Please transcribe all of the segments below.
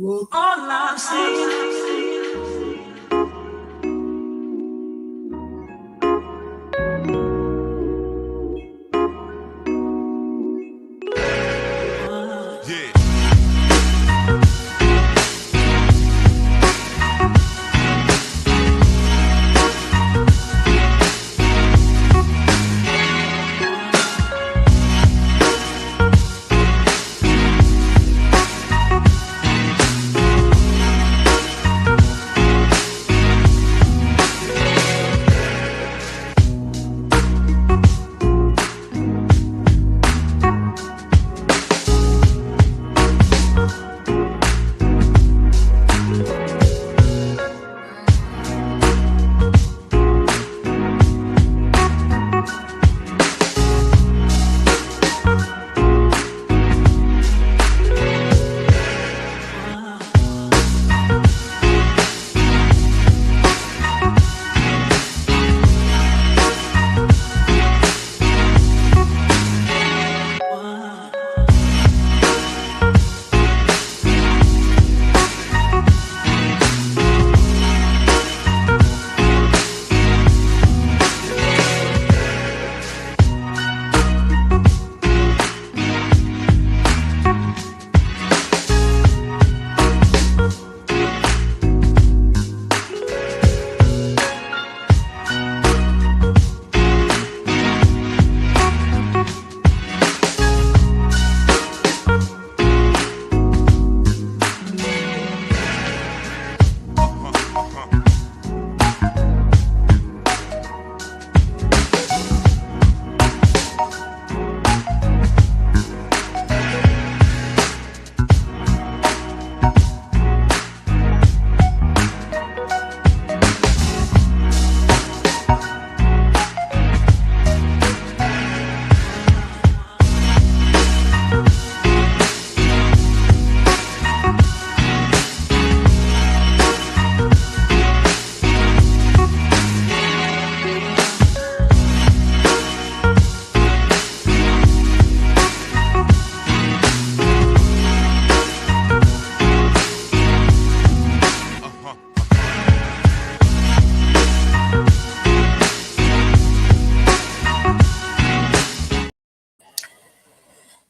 All I'm saying.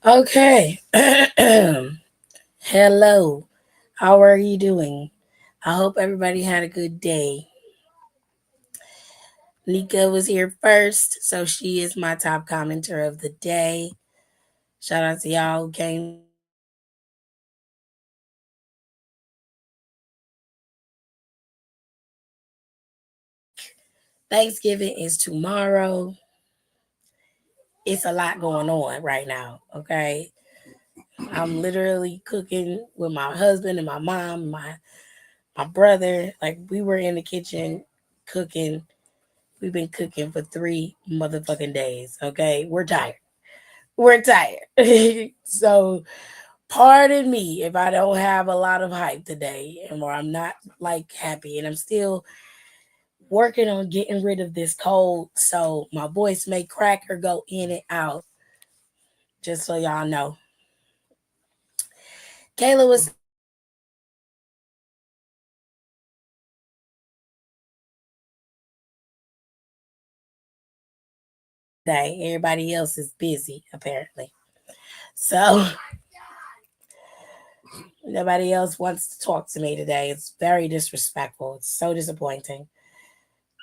Okay. Hello. How are you doing? I hope everybody had a good day. Nika was here first, so she is my top commenter of the day. Shout out to y'all who came Thanksgiving is tomorrow. It's a lot going on right now, okay? I'm literally cooking with my husband and my mom, my brother. Like we were in the kitchen cooking. We've been cooking for 3 motherfucking days, okay? We're tired. We're tired. So pardon me if I don't have a lot of hype today and or I'm not like happy and I'm still working on getting rid of this cold. So my voice may crack or go in and out. Just so y'all know. Kayla was today. Everybody else is busy, apparently. So nobody else wants to talk to me today. It's very disrespectful. It's so disappointing.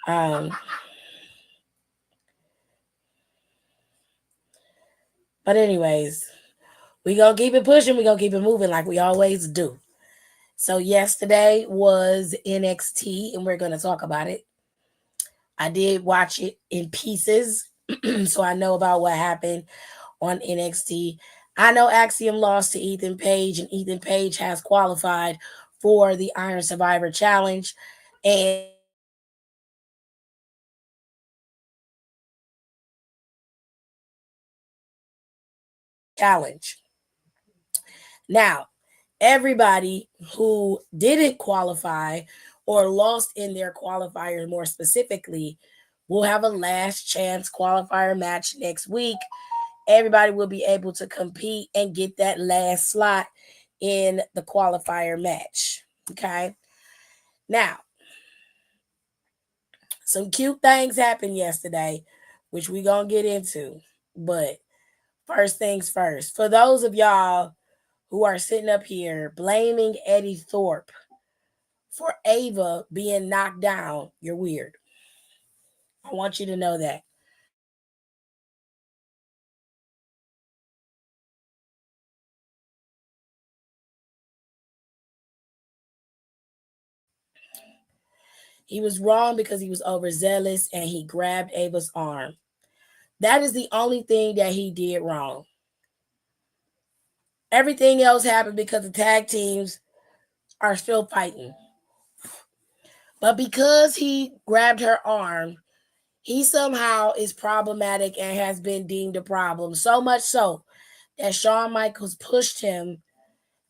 Um, but anyways, we gonna keep it pushing. We gonna keep it moving like we always do. So yesterday was NXT, and we're gonna talk about it. I did watch it in pieces, so I know about what happened on NXT. I know Axiom lost to Ethan Page, and Ethan Page has qualified for the Iron Survivor Challenge. And challenge. Now, everybody who didn't qualify or lost in their qualifiers more specifically will have a last chance qualifier match next week. Everybody will be able to compete and get that last slot in the qualifier match. Okay. Now, some cute things happened yesterday, which we gonna get into. But first things first, for those of y'all who are sitting up here blaming Eddie Thorpe for Ava being knocked down, you're weird. I want you to know that. He was wrong because he was overzealous and he grabbed Ava's arm. That is the only thing that he did wrong. Everything else happened because the tag teams are still fighting. But because he grabbed her arm, he somehow is problematic and has been deemed a problem. So much so that Shawn Michaels pushed him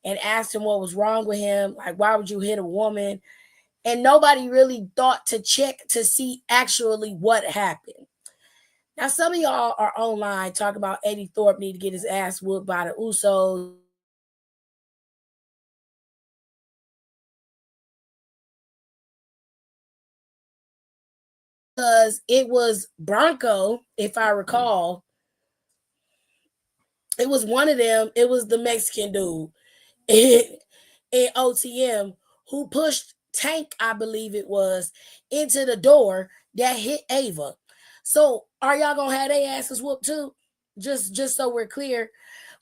and asked him what was wrong with him. Like, why would you hit a woman? And nobody really thought to check to see actually what happened. Now, some of y'all are online talking about Eddie Thorpe need to get his ass whooped by the Usos. Because it was Bronco, if I recall, it was one of them. It was the Mexican dude in OTM who pushed Tank, I believe it was, into the door that hit Ava. So are y'all gonna have their asses whooped too? Just so we're clear.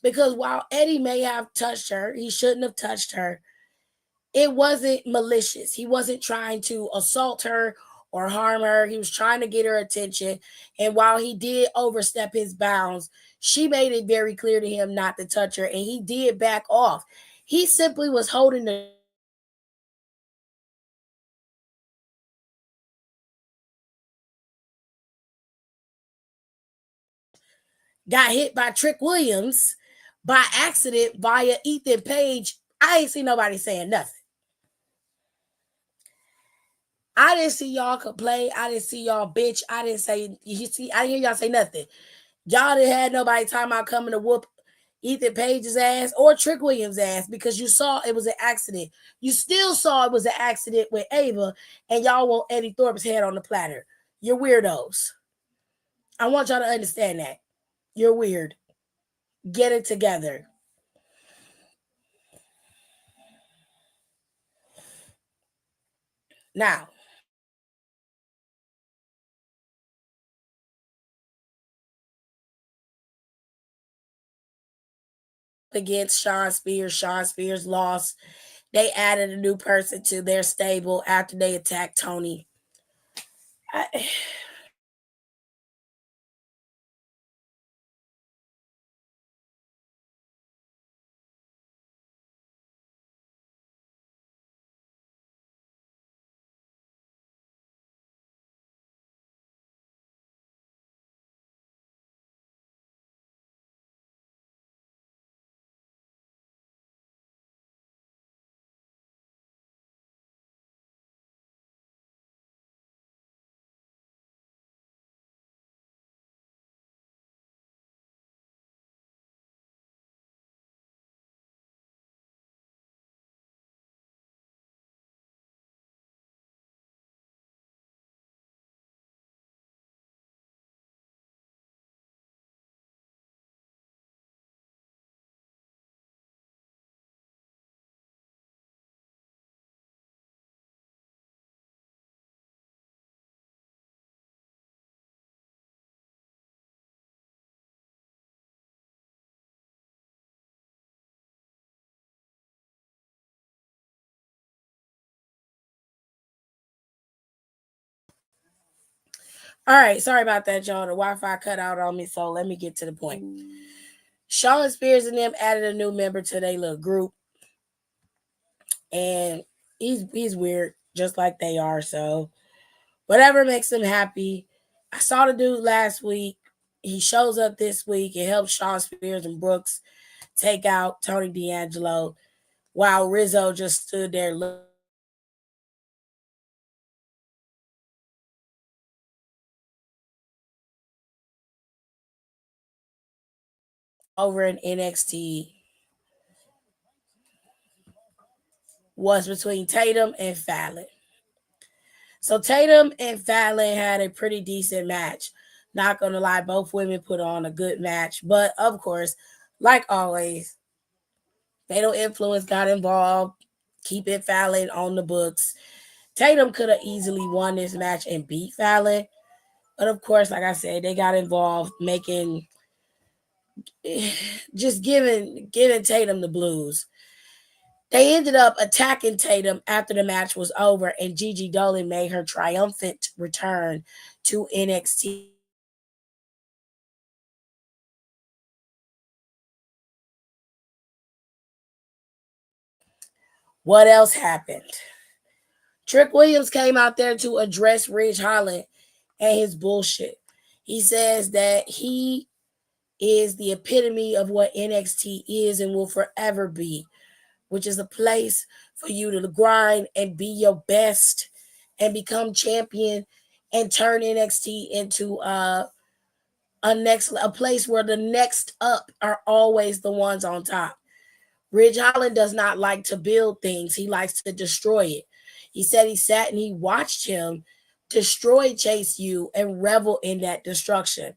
Because while Eddie may have touched her, he shouldn't have touched her. It wasn't malicious. He wasn't trying to assault her or harm her. He was trying to get her attention. And while he did overstep his bounds, she made it very clear to him not to touch her. And he did back off. He simply was holding the got hit by Trick Williams by accident via Ethan Page. I ain't see nobody saying nothing. I didn't see y'all complain. I didn't see y'all bitch. I didn't say you see. I didn't hear y'all say nothing. Y'all didn't have nobody talking about coming to whoop Ethan Page's ass or Trick Williams' ass because you saw it was an accident. You still saw it was an accident with Ava, and y'all want Eddie Thorpe's head on the platter. You're weirdos. I want y'all to understand that. You're weird. Get it together. Now, against Sean Spears. Sean Spears lost. They added a new person to their stable after they attacked Tony. I, all right, sorry about that, y'all. The Wi-Fi cut out on me, so let me get to the point. Sean Spears and them added a new member to their little group, and he's weird, just like they are. So whatever makes him happy. I saw the dude last week. He shows up this week and helps Sean Spears and Brooks take out Tony D'Angelo, while Rizzo just stood there looking over in NXT. was between Tatum and Fallon. So Tatum and Fallon had a pretty decent match. Not gonna lie, both women put on a good match. But of course, like always, fatal influence got involved, keeping Fallon on the books. Tatum could have easily won this match and beat Fallon. But of course, like I said, they got involved making just giving Tatum the blues. They ended up attacking Tatum after the match was over, and Gigi Dolan made her triumphant return to NXT. What else happened? Trick Williams came out there to address Ridge Holland and his bullshit. He says that he is the epitome of what NXT is and will forever be, which is a place for you to grind and be your best and become champion and turn NXT into a place where the next up are always the ones on top. Ridge Holland does not like to build things. He likes to destroy it. He said he sat and he watched him destroy Chase U and revel in that destruction.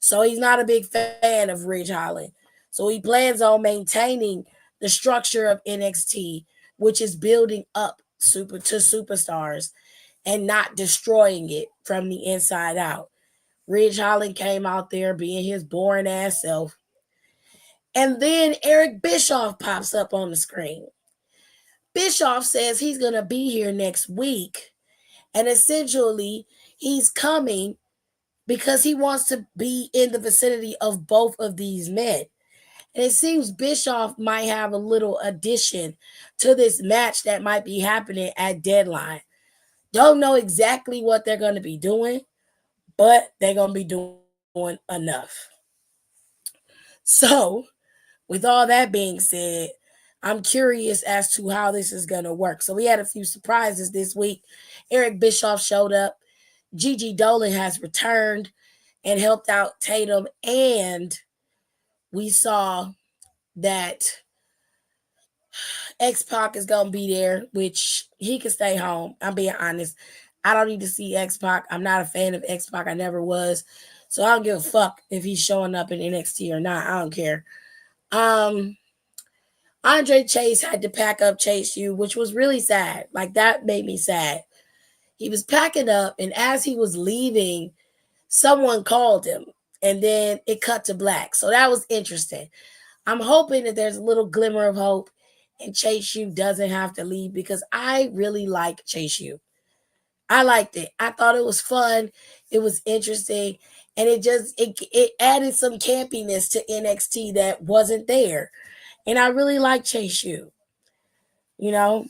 So he's not a big fan of Ridge Holland. So he plans on maintaining the structure of NXT, which is building up superstars and not destroying it from the inside out. Ridge Holland came out there being his boring ass self. And then Eric Bischoff pops up on the screen. Bischoff says he's going to be here next week. And essentially, he's coming because he wants to be in the vicinity of both of these men. And it seems Bischoff might have a little addition to this match that might be happening at Deadline. Don't know exactly what they're going to be doing, but they're going to be doing enough. So, with all that being said, I'm curious as to how this is going to work. So, we had a few surprises this week. Eric Bischoff showed up. Gigi Dolan has returned and helped out Tatum. And we saw that X Pac is gonna be there, which he can stay home. I'm being honest. I don't need to see X Pac. I'm not a fan of X Pac. I never was. So I don't give a fuck if he's showing up in NXT or not. I don't care. Um Andre Chase had to pack up Chase U, which was really sad. Like that made me sad. He was packing up, and as he was leaving, someone called him, and then it cut to black. So that was interesting. I'm hoping that there's a little glimmer of hope and Chase U doesn't have to leave because I really like Chase U. I liked it. I thought it was fun. It was interesting. And it added some campiness to NXT that wasn't there. And I really like Chase U. You know,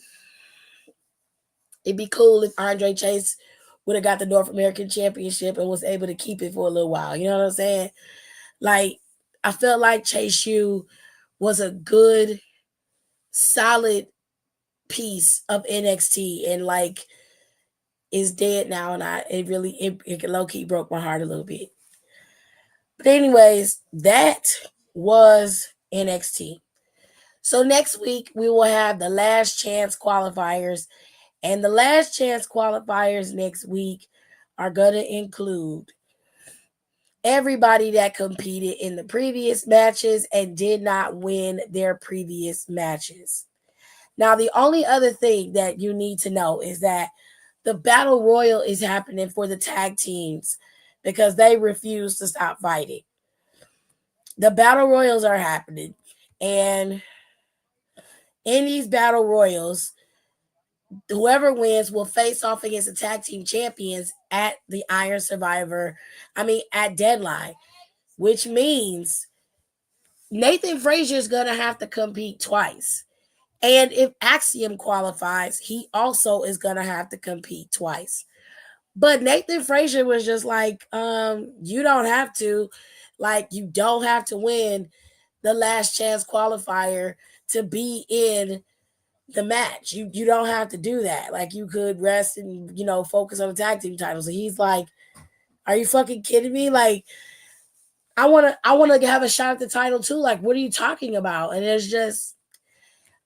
it'd be cool if Andre Chase would have got the North American Championship and was able to keep it for a little while. You know what I'm saying? Like, I felt like Chase U was a good, solid piece of NXT and like is dead now. And it low key broke my heart a little bit. But, anyways, that was NXT. So, next week we will have the last chance qualifiers. And the last chance qualifiers next week are going to include everybody that competed in the previous matches and did not win their previous matches. Now, the only other thing that you need to know is that the Battle Royal is happening for the tag teams because they refuse to stop fighting. The Battle Royals are happening. And in these Battle Royals, whoever wins will face off against the tag team champions at the at Deadline, which means Nathan Frazier is going to have to compete twice. And if Axiom qualifies, he also is going to have to compete twice. But Nathan Frazier was just like, you don't have to. Like, you don't have to win the last chance qualifier to be in the match. You don't have to do that. Like, you could rest and, focus on the tag team titles. And he's like, are you fucking kidding me? Like, I wanna have a shot at the title too. Like, what are you talking about? And it's just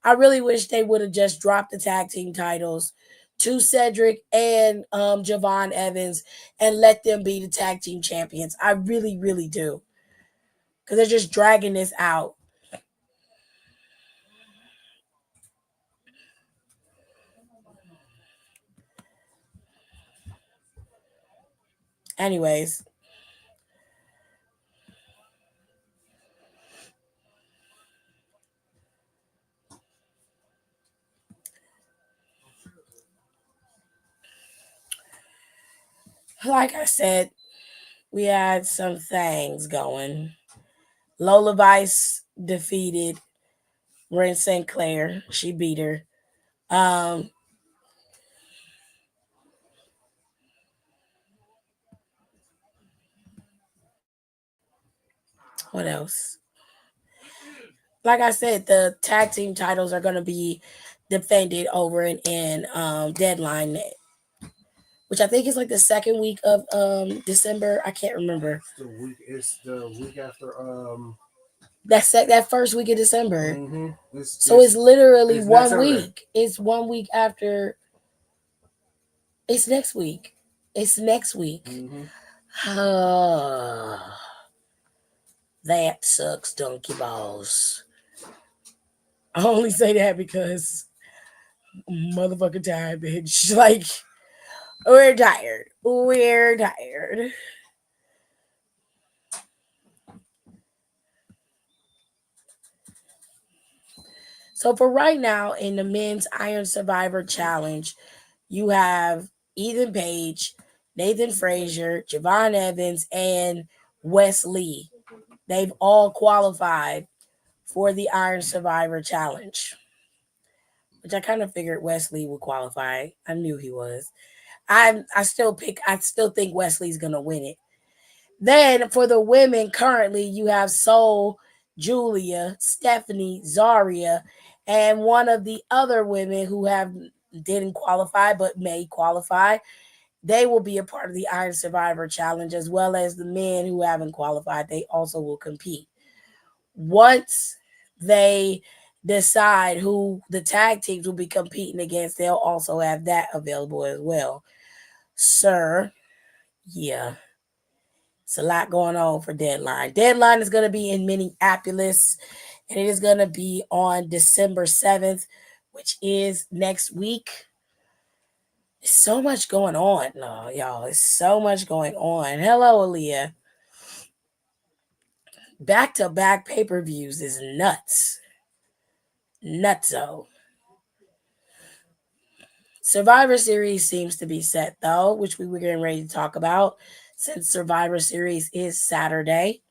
I really wish they would have just dropped the tag team titles to Cedric and Javon Evans and let them be the tag team champions. I really, really do. Because they're just dragging this out. Anyways, like I said, we had some things going. Lola Vice defeated Ren Sinclair. She beat her. Um, what else? Like I said, the tag team titles are going to be defended over in Deadline Net, which I think is like the second week of December. I can't remember. It's the week after That first week of December. mm-hmm. So it's literally it's next one Saturday. week. It's 1 week after. It's next week. It's next week. Mm-hmm. That sucks, donkey balls. I only say that because motherfucking tired, bitch. Like, we're tired. We're tired. So for right now, in the men's Iron Survivor Challenge, you have Ethan Page, Nathan Frazier, Javon Evans, and Wes Lee. They've all qualified for the Iron Survivor Challenge, which I kind of figured Wesley would qualify. I knew he was. I still think Wesley's gonna win it. Then for the women, currently you have Soul, Julia, Stephanie, Zaria, and one of the other women who have didn't qualify but may qualify. They will be a part of the Iron Survivor Challenge, as well as the men who haven't qualified. They also will compete. Once they decide who the tag teams will be competing against, they'll also have that available as well. Sir, yeah, it's a lot going on for Deadline. Deadline is going to be in Minneapolis, and it is going to be on December 7th, which is next week. There's so much going on, no, y'all. It's so much going on. Hello, Aaliyah. Back to back pay per views is nuts. Nutso. Survivor Series seems to be set though, which we were getting ready to talk about since Survivor Series is Saturday.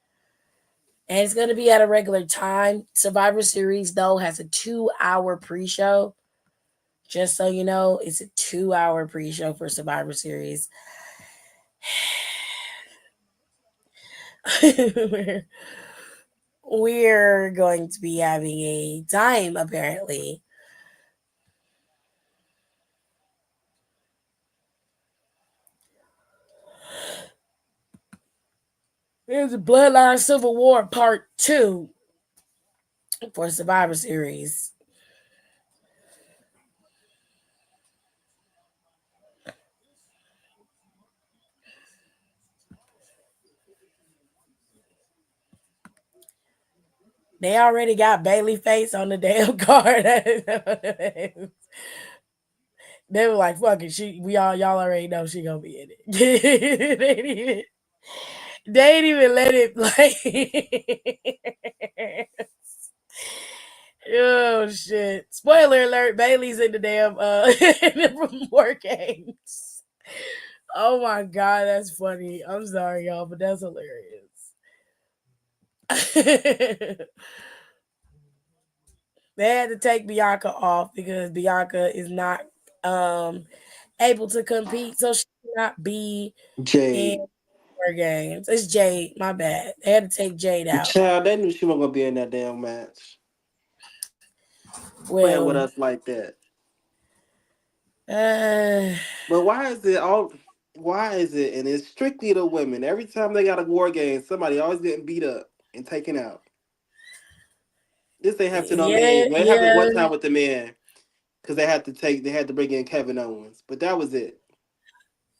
And it's going to be at a regular time. Survivor Series, though, has a 2 hour pre show. Just so you know, it's a 2 hour pre show for Survivor Series. we're, we're going to be having a time, apparently. There's a Bloodline Civil War Part 2 for Survivor Series. They already got Bailey face on the damn card. They were like, "Fuck it, y'all already know she gonna be in it." They ain't even let it like. Oh shit! Spoiler alert: Bailey's in the damn in the war games. Oh my god, that's funny. I'm sorry, y'all, but that's hilarious. They had to take Bianca off because Bianca is not um able to compete, so she cannot be in Jade. war games. It's Jade, my bad. They had to take Jade out. Child, they knew she wasn't gonna be in that damn match. Playing Well, with us like that. uh, But why is it all? Why is it? And it's strictly the women. Every time they got a war game, somebody always getting beat up and taken out. This ain't happened to no Yeah, man. Well, it happened yeah, one time with the men because they had to bring in Kevin Owens, but that was it.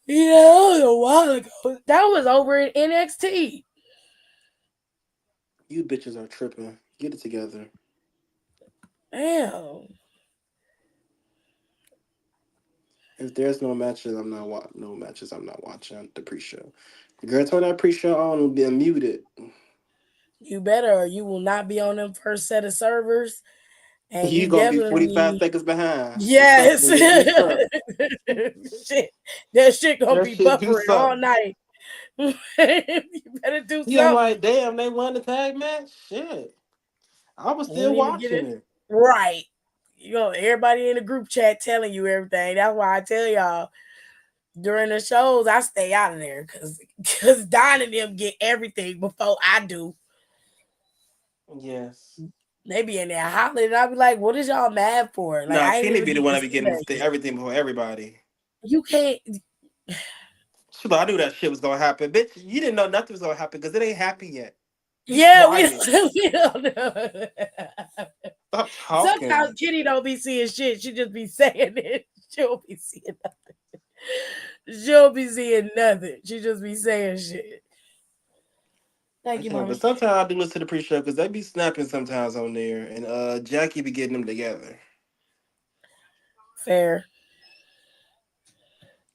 yeah. That was a while ago. That was over in NXT. You bitches are tripping. Get it together. Damn. If there's no matches, no matches. I'm not watching the pre-show. The girl told that pre-show on will be muted. You better, or you will not be on them first set of servers, and You you gonna be 45 definitely seconds behind. And trust yes. me, it do suck. Shit, that shit gonna That be shit do buffering suck. all night. You better do Yeah, I'm like, something. damn, they won the tag match. Shit, I was You didn't still even get watching it it. right. You know, everybody in the group chat telling you everything. That's why I tell y'all during the shows I stay out of there because Don and them get everything before I do. Yes. They be in there hollering, and I be like, "What is y'all mad for? Like, Nah, I ain't Kenny even be the get one to that be see getting that yet. everything before everybody. You can't. Shit, I knew that shit was gonna happen, bitch. You didn't know nothing was gonna happen because it ain't happened yet. Be Yeah, we quiet. don't, we don't know. Stop Sometimes talking. Kitty don't be seeing shit. She just be saying it. She'll be seeing nothing. She'll be seeing nothing. She just be saying shit. Thank you, Okay, but mommy. sometimes I do listen to the pre-show because they be snapping sometimes on there, and Jackie be getting them together, Fair.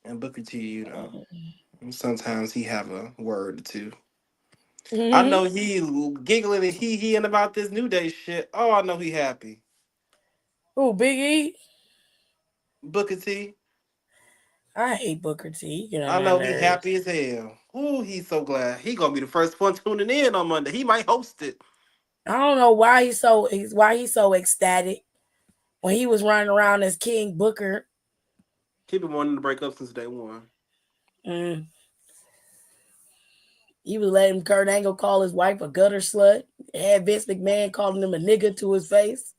and Booker T, sometimes he have a word or two. I Mm-hmm. know he giggling and he and about this New Day shit. Oh, I know he happy. Ooh, Big E. Booker T, I hate Booker T. Get on I my know he nerves. happy as hell. Ooh, he's so glad. He gonna be the first one tuning in on Monday. He might host it. I don't know why he's so ecstatic when he was running around as King Booker. He been wanting to break up since day one. Mm. He was letting Kurt Angle call his wife a gutter slut. Had Vince McMahon calling him a nigga to his face.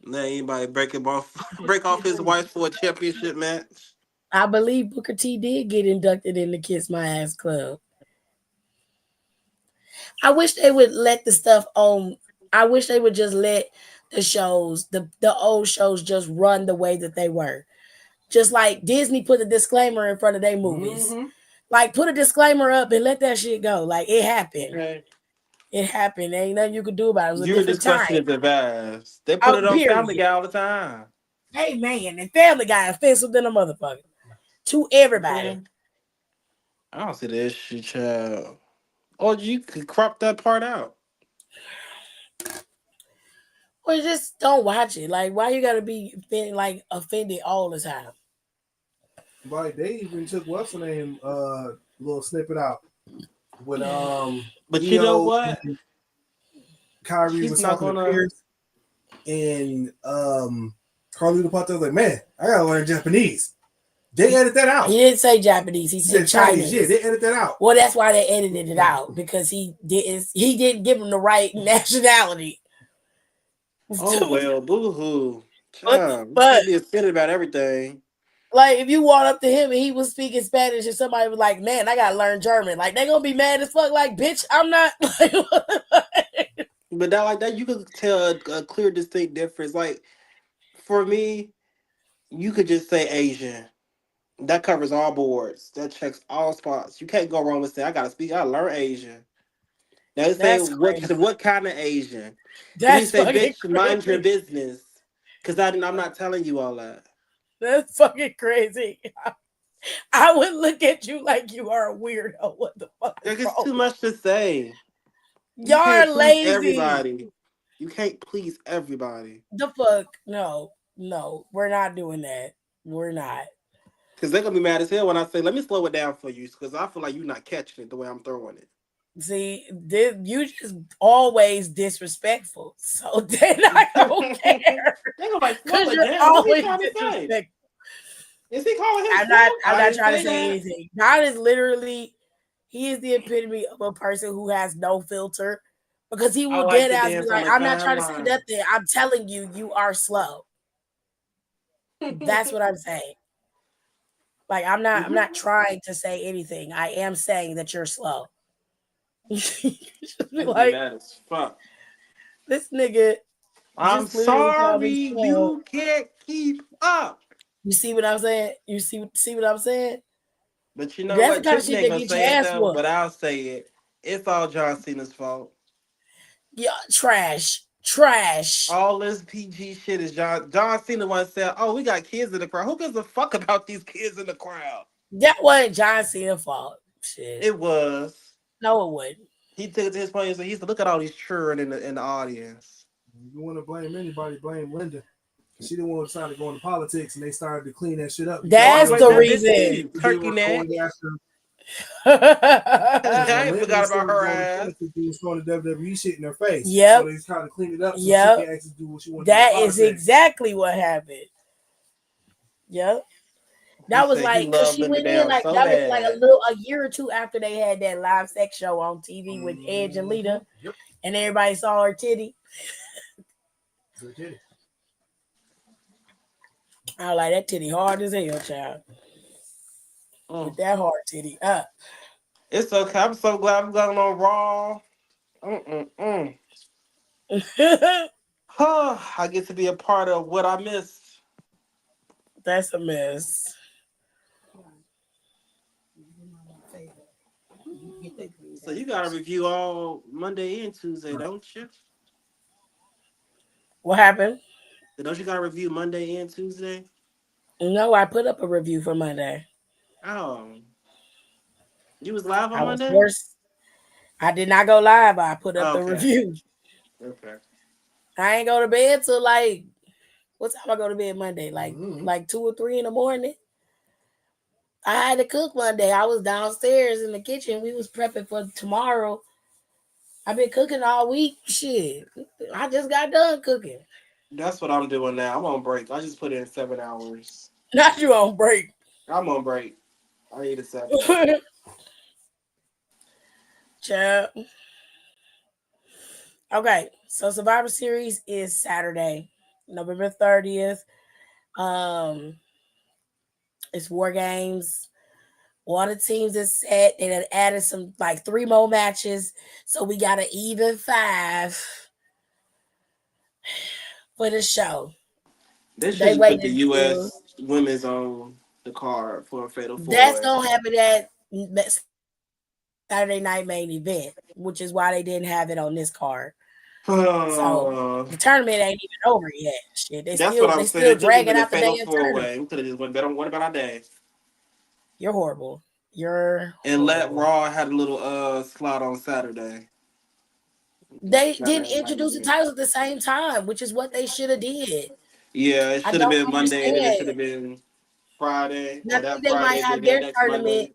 Now anybody break him off, break off his wife for a championship match. I believe Booker T did get inducted in the Kiss My Ass Club. I wish they would let the stuff on. I wish they would just let the shows, the old shows, just run the way that they were. Just like Disney put a disclaimer in front of their movies. Mm-hmm. Like put a disclaimer up and let that shit go. Like it happened. Okay. It happened. Ain't nothing you could do about it. It was a Your different discussion time. is advanced. They put Oh, it on Family period. Guy all the time. Hey man, and Family Guy offensive than a motherfucker to everybody. Okay. I don't see this shit, child. Or you could crop that part out. Or just don't watch it. Like, why you gotta be offended all the time? Like they even took what's the name little snippet out when But you know Io what? and Kyrie She's was not talking to gonna. Pierce and Carlito Ponte was like, man, I gotta learn Japanese. They edit that He out. didn't say Japanese. He He said said Chinese. Yeah, Chinese. they edit that out. Well, that's why they edited it out because he didn't give him the right nationality. Oh well, boo hoo. What the Child, you fuck? can't be offended about everything. Like if you walk up to him and he was speaking Spanish and somebody was like, "Man, I gotta learn German," like they gonna be mad as fuck. Like, bitch, I'm not. But that like that, you could tell a clear, distinct difference. Like for me, you could just say Asian. That covers all boards. That checks all spots. You can't go wrong with saying I gotta speak. I learn Asian. Now they say That's crazy. what kind of Asian? You need to That's say, fucking bitch, mind your crazy. business. Cause I'm not telling you all that. That's fucking crazy. I would look at you like you are a weirdo. What the fuck is Like it's wrong too with much to say. you? You Y'all are can't please lazy. everybody. You can't please everybody. The fuck? No, no, we're not doing that. We're not. Cause they're gonna be mad as hell when I say, let me slow it down for you. Cause I feel like you're not catching it the way I'm throwing it. See, you just always disrespectful. So then I don't care They gonna like slow because it you're down. What he always trying to say? disrespectful. Is he calling him I'm slow? not. I'm I not didn't trying to say say that. anything. God is literally. He is the epitome of a person who has no filter because he I will like dead to ass be dance on like, a "I'm not trying to say timeline. nothing. I'm telling you, you are slow." That's what I'm saying. Like I'm not trying to say anything. I am saying that you're slow. Just be They be like, mad as fuck. This nigga I'm just literally called sorry, me slow. you can't keep up. You see what I'm saying? You see what I'm saying? But you know That's the what? kind of Tiffany shit ain't that gonna get your say it ass though, whooped. but I'll say it. It's all John Cena's fault. Yeah, trash. Trash. All this PG shit is John Cena once said, "Oh, we got kids in the crowd. Who gives a fuck about these kids in the crowd?" That wasn't John Cena's fault. Shit. It was. No, it wouldn't. He took it to his point and said, he used to look at all these children in the audience. If you want to blame anybody, blame Linda. She didn't want to try to go into politics, and they started to clean that shit up. Oh, I That's Because blame the that bitch reason. too. they Turkey were neck. going after. Because I when ain't Linda forgot about started her going to ass. politics, they was throwing the WWE shit in her face. So Yep. they tried to clean it up so she Yep. can actually do what she wanted to do in That is politics. exactly what happened. Yep. He That was said he like, cause loved she Linda went in down like so that was like bad. a year or two after they had that live sex show on TV with Edge and Lita, Yep. and everybody saw her titty. Good titty. I was like, that titty hard as hell, child. With Mm. that hard titty up. It's okay. I'm so glad I'm going on Raw. Mm-mm-mm. I get to be a part of what I missed. That's a mess. So you got to review all Monday and Tuesday, don't you? What happened? Don't you got to review Monday and Tuesday? No, I put up a review for Monday. Oh, you was live on I was Monday? forced. I did not go live. I put up Oh, the okay. review. Okay. I ain't go to bed till like what time I go to bed Monday? Like Mm-hmm. like 2 or 3 in the morning. I had to cook Monday. I was downstairs in the kitchen. We was prepping for tomorrow. I've been cooking all week. Shit. I just got done cooking. That's what I'm doing now. I'm on break. I just put in 7 hours. Not you on break. I'm on break. I need a 7. Child. Okay. So Survivor Series is Saturday, November 30th. Um, it's War Games. All the teams is set. They done added some like 3 more matches. So we got an even 5 for the show. They should They just put the waited until U.S. women's on the card for a fatal four that's way. gonna happen at Saturday night main event, which is why they didn't have it on this card. So the tournament ain't even over yet. Shit, they That's what still I'm they saying. still It should have dragging been a out the fatal damn four tournament. way. We could have just went better. What about our day? You're horrible. You're And let horrible. Raw had a little slot on Saturday. They didn't Saturday night introduce the event. titles at the same time, which is what they should have did. Yeah, it I should have don't been Monday, and then it understand. should have been Friday, And I or think that they might Friday, have then that their next tournament. Monday.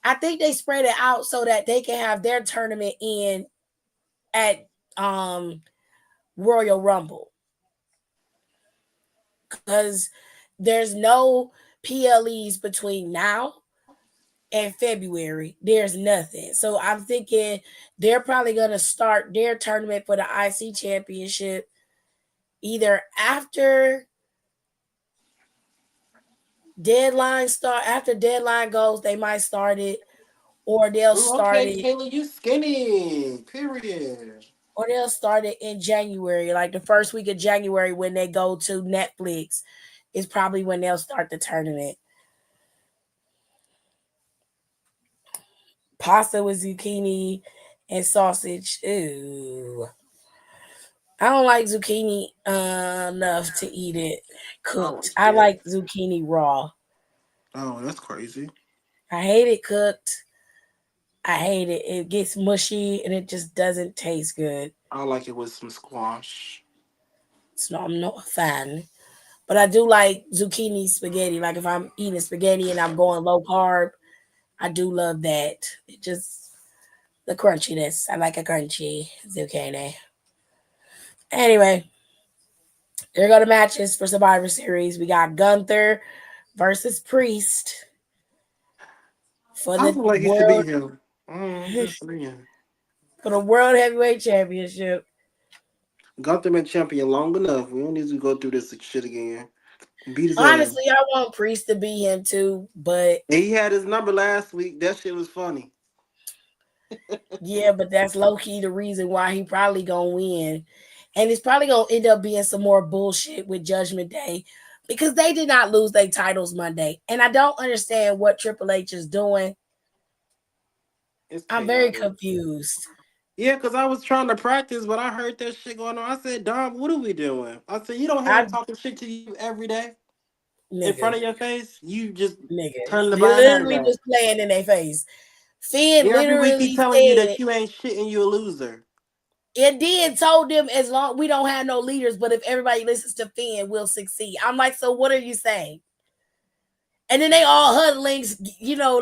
I think they spread it out so that they can have their tournament in at Royal Rumble because there's no PLEs between now and February. There's nothing. So I'm thinking they're probably going to start their tournament for the IC championship either after deadline goes, they might start it or they'll Ooh, start okay, it Kayla, you skinny. Period. in January, like the first week of January when they go to Netflix is probably when they'll start the tournament. Pasta with zucchini and sausage. Ooh. I don't like zucchini enough to eat it I was cooked. I scared. like zucchini raw. Oh, that's crazy. I hate it cooked. I hate it. It gets mushy and it just doesn't taste good. I like it with some squash. So I'm not a fan. But I do like zucchini spaghetti. Like if I'm eating spaghetti and I'm going low carb, I do love that. It just the crunchiness. I like a crunchy zucchini. Anyway, here go the matches for Survivor Series. We got Gunther versus Priest for I the feel like it should be world him. I'm just saying. for the World Heavyweight Championship. Gunther been champion long enough. We don't need to go through this shit again. Beat his ass. Honestly, I want Priest to be him too, but And he had his number last week. That shit was funny. Yeah, but that's low key the reason why he probably gonna win. And it's probably gonna end up being some more bullshit with Judgment Day because they did not lose their titles Monday. And I don't understand what Triple H is doing. It's I'm very chaotic. confused. Yeah, because I was trying to practice, but I heard that shit going on. I said, Dom, what are we doing? I said, you don't hear him I talking shit to you every day in front nigga, of your face? You just nigga. turn the They blind eye to literally that. was playing in their face. Finn Yeah, every week he literally telling you said that you ain't shit and you a loser. it did told them as long we don't have no leaders, but if everybody listens to Finn, we'll succeed. I'm like, so what are you saying? And then they all huddling,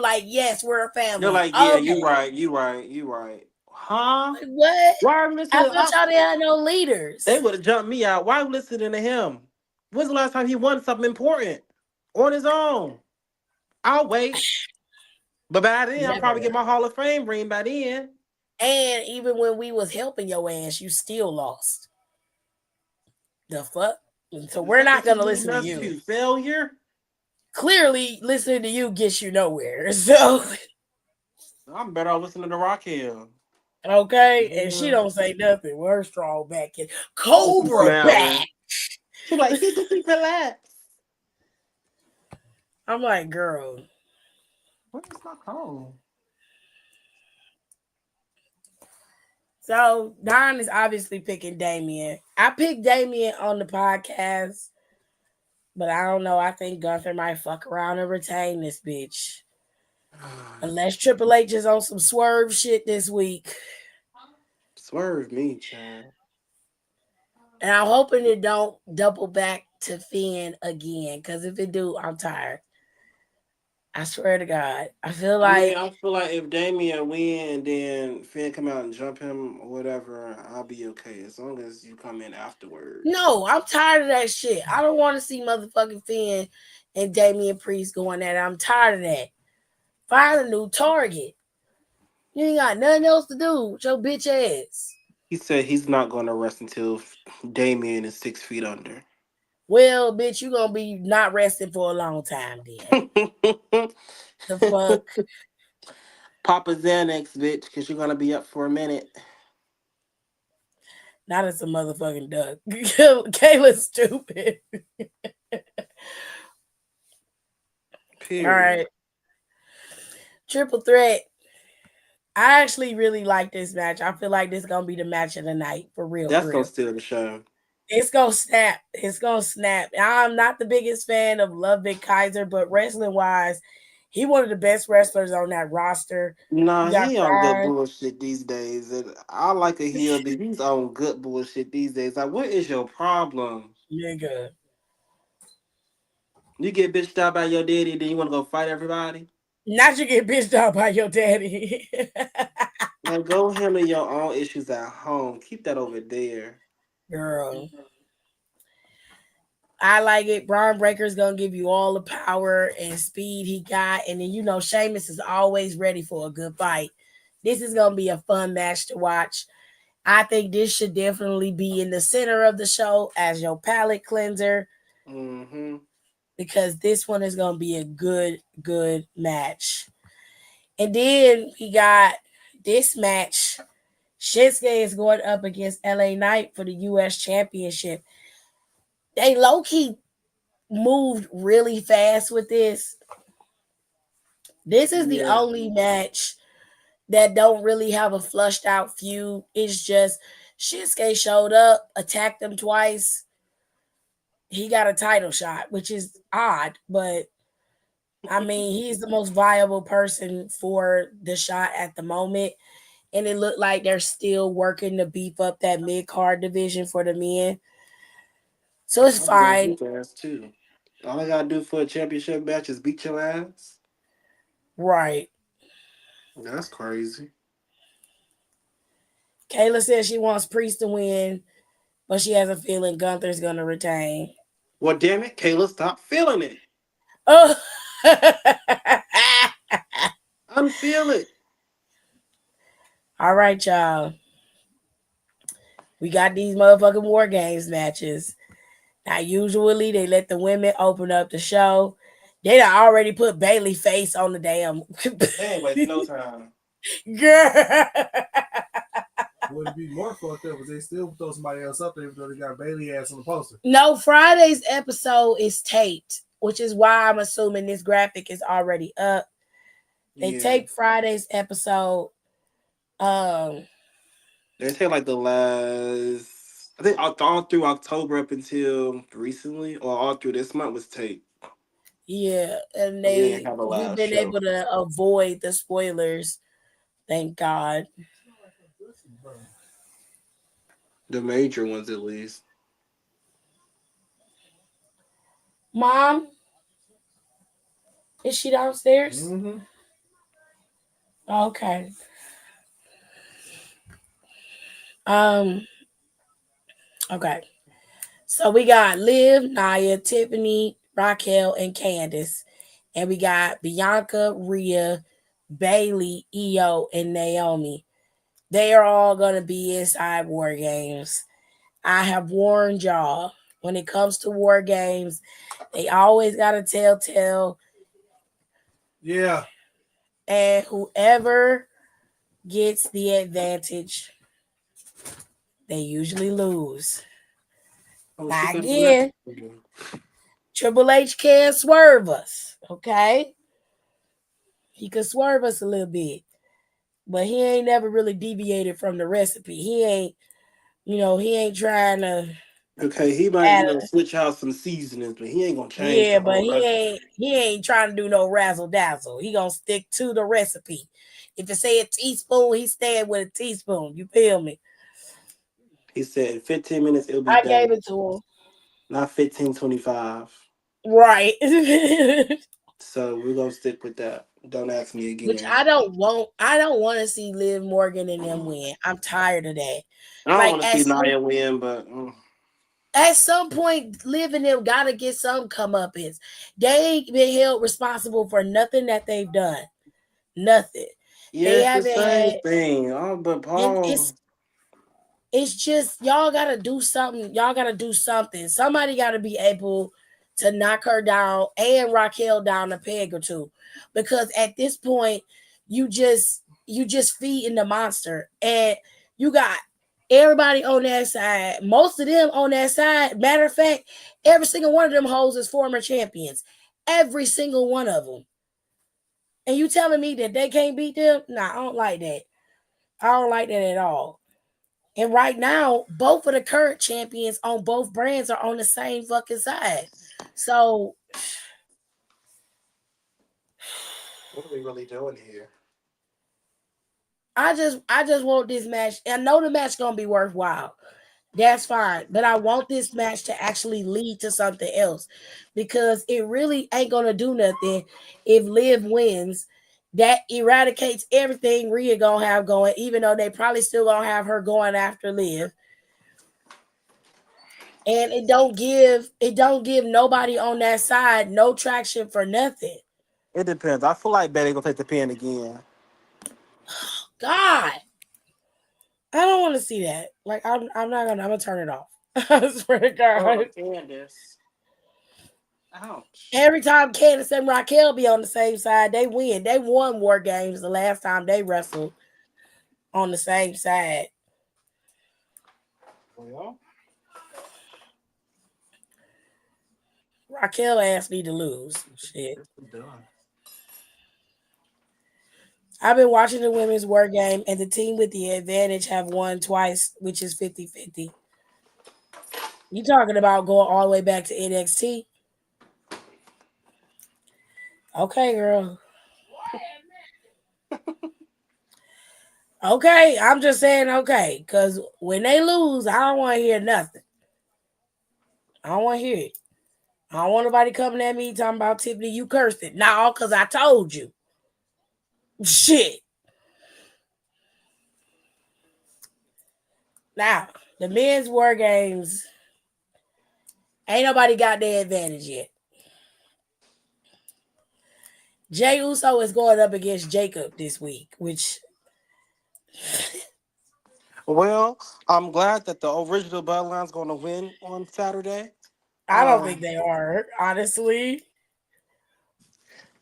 like, yes, we're a They're family. like, yeah, you Okay. right, you right, you right. Huh? Like, what? Why are we I listening? thought y'all didn't have no They leaders. would have jumped me out. Why are we listening to him? When's the last time he won something important on his own? I'll wait. But by then, I'll probably Never. get my Hall of Fame ring by then. And even when we was helping your ass, you still lost. The fuck? And so The we're fuck not is he gonna leading listen to us you. to? Failure? Clearly, listening to you gets you nowhere. So I'm better off listening to Raquel. okay, and she Yeah. don't say nothing. Well, her strong back kid. She Cobra back. smiling. She like, keep the feet relaxed. I'm like, girl. Where's my phone? So Don is obviously picking Damien. I picked Damien on the podcast, but I don't know. I think Gunther might fuck around and retain this bitch. Unless Triple H is on some swerve shit this week. Swerve me, child. And I'm hoping it don't double back to Finn again. Cause if it do, I'm tired. I swear to God. I feel I mean, like I feel like if Damian win and then Finn come out and jump him or whatever, I'll be okay as long as you come in afterwards. no, I'm tired of that shit. I don't want to see motherfucking Finn and Damian Priest going at it. I'm tired of that. Find a new target. You ain't got nothing else to do with your bitch ass. He said he's not going to rest until Damian is 6 feet under. Well, bitch, you gonna be not resting for a long time then. The fuck? Papa Xanax, bitch, because you're going to be up for a minute. Not as a motherfucking duck. Kayla's stupid. All Period. right. Triple threat. I actually really like this match. I feel like this is gonna be the match of the night for real, That's for going to real. steal the show. It's gonna snap. It's gonna snap. I'm not the biggest fan of Ludwig Kaiser, but wrestling wise, he one of the best wrestlers on that roster. Nah, You got he on good Brian, bullshit these days. And I like a heel, but he's on good bullshit these days. Like, what is your problem? nigga. You get bitched out by your daddy, then you want to go fight everybody? Not you get bitched out by your daddy. Like, go handle your own issues at home. Keep that over there. Girl. I like it. Braun Breaker's gonna give you all the power and speed he got, and then Sheamus is always ready for a good fight. This is gonna be a fun match to watch. I think this should definitely be in the center of the show as your palate cleanser Mm-hmm. because this one is gonna be a good match. And then we got this match. Shinsuke is going up against LA Knight for the US Championship. They low key moved really fast with this. This is the Yeah. only match that don't really have a flushed out feud. It's just Shinsuke showed up, attacked them twice. He got a title shot, which is odd, but I mean, he's the most viable person for the shot at the moment. And it looked like they're still working to beef up that mid card division for the men. So it's I'll be that fine. beat ass too. All I gotta do for a championship match is beat your ass. Right. That's crazy. Kayla says she wants Priest to win, but she has a feeling Gunther's going to retain. Well, damn it, Kayla, stop feeling it. Oh. Unfeel it. All right, y'all. We got these motherfucking War Games matches. Now, usually they let the women open up the show. They done already put Bailey face on the damn. They ain't wasting no time. Girl. Would be more fucked up if they still throw somebody else up there even though they got Bailey ass on the poster. No, Friday's episode is taped, which is why I'm assuming this graphic is already up. They Yeah. taped Friday's episode. Um, They say like the last, I think all through October up until recently, or all through this month was taped. yeah, and We didn't have a we've live been show. able to avoid the spoilers. Thank God. The major ones at least. Mom, is she downstairs? Mm-hmm. Okay. Um. Okay. So we got Liv, Naya, Tiffany, Raquel, and Candace, and we got Bianca, Rhea, Bailey, Io, and Naomi. They are all gonna be inside War Games. I have warned y'all. When it comes to War Games, they always got a telltale, Yeah. and whoever gets the advantage, they usually lose. Oh, she Now got the again, Triple H can't swerve us, okay? He could swerve us a little bit, but he ain't never really deviated from the recipe. He ain't trying to Okay, he might, add switch out some seasonings, but he ain't gonna change yeah, the but whole recipe. he ain't trying to do no razzle dazzle. He gonna stick to the recipe. If it say a teaspoon, he staying with a teaspoon. You feel me? He said in 15 minutes it'll be I gave done. it to Not 15:25. him. Right. So we're gonna stick with that. Don't ask me Which again. I don't want to see Liv Morgan and them win. I'm tired of that. I don't Like want to see Nia win, but at some point, Liv and them gotta get some comeuppance. They ain't been held responsible for nothing that they've done. Nothing. yeah, They it's the haven't same had thing. Oh, but and Paul, it's just y'all gotta do something. Y'all gotta do something. Somebody gotta be able to knock her down and Raquel down a peg or two. Because at this point, you just feeding the monster. And you got everybody on that side, most of them on that side. Matter of fact, every single one of them hoes is former champions. Every single one of them. And you telling me that they can't beat them? Nah, I don't like that. I don't like that at all. And right now, both of the current champions on both brands are on the same fucking side. So what are we really doing here? I just want this match. I know the match gonna be worthwhile. That's fine. But I want this match to actually lead to something else. Because it really ain't gonna do nothing if Liv wins. That eradicates everything Rhea gonna have going, even though they probably still gonna have her going after Liv. And it don't give nobody on that side no traction for nothing. It depends. I feel like Betty gonna take the pin again. God, I don't want to see that. Like I'm gonna turn it off. I swear to Oh, God. Candace. Ouch. Every time Candace and Raquel be on the same side, they win. They won War Games the last time they wrestled on the same side. Well, Raquel asked me to lose. Shit. it's done. I've been watching the women's War Game, and the team with the advantage have won twice, which is 50-50. You talking about going all the way back to NXT? Okay, girl. Okay, I'm just saying okay, because when they lose, I don't want to hear nothing. I don't want to hear it. I don't want nobody coming at me talking about Tiffany, you cursed it. No, because I told you. Shit. Now, the men's War Games, ain't nobody got their advantage yet. Jay Uso is going up against Jacob this week, which Well, I'm glad that the original Bloodline's going to win on Saturday. I don't think they are, honestly.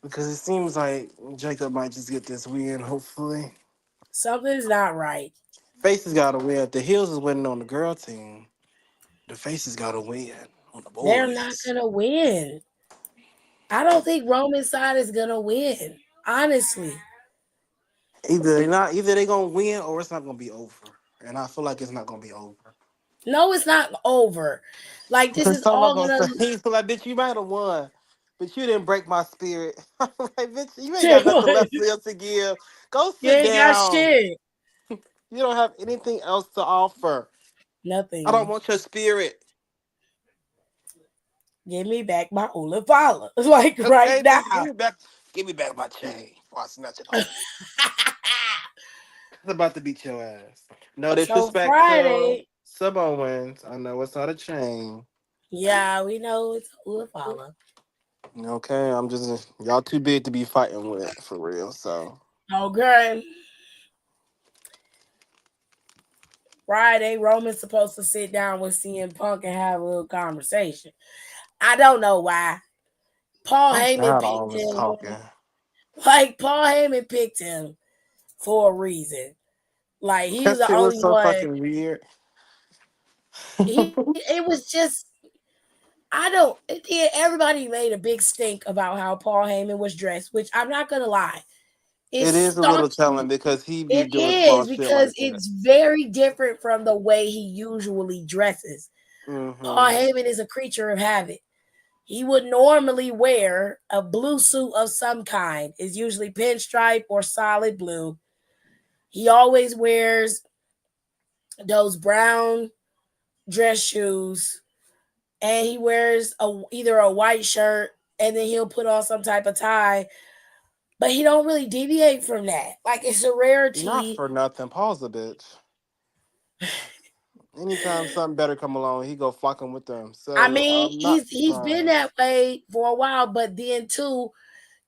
Because it seems like Jacob might just get this win, hopefully. Something's not right. Faces gotta win. The heels is winning on the girl team. The faces gotta win on the They're not boys. gonna win. I don't think Roman's side is gonna win. Honestly. Either they gonna win or it's not gonna be over. And I feel like it's not gonna be over. No, it's not over. Like this Because is somebody all gonna gonna say, he's like, bitch, you might have won. But you didn't break my spirit. I'm like, bitch, you ain't got nothing left to give. Go you sit ain't got down. shit. You don't have anything else to offer. I don't Nothing. want your spirit. Give me back my Olafala. Like right Okay, now. bitch, give me back my chain before I snatch it off. It's about to beat your ass. No So disrespect to Friday, Samoans. I know it's not a chain. yeah, we know it's Olafala. Okay, I'm just y'all too big to be fighting with for real. So Okay. Friday, Roman's supposed to sit down with CM Punk and have a little conversation. I don't know why. Paul I'm Heyman tired of all picked this him. talking. Like Paul Heyman picked him for a reason. Like he's That the shit was only so one. fucking weird. He it was just I don't. Everybody made a big stink about how Paul Heyman was dressed, which I'm not gonna lie. It's It is a little starting. telling because he be It doing small is shit because like that. it's very different from the way he usually dresses. Paul Mm-hmm. Heyman is a creature of habit. He would normally wear a blue suit of some kind. It's usually pinstripe or solid blue. He always wears those brown dress shoes, and he wears either a white shirt and then he'll put on some type of tie. But he don't really deviate from that. Like it's a Not rarity. for nothing. Paul's a bitch. Anytime something better come along, he go fucking with them. I So mean, I'm not he's been surprised. that way for a while, but then too,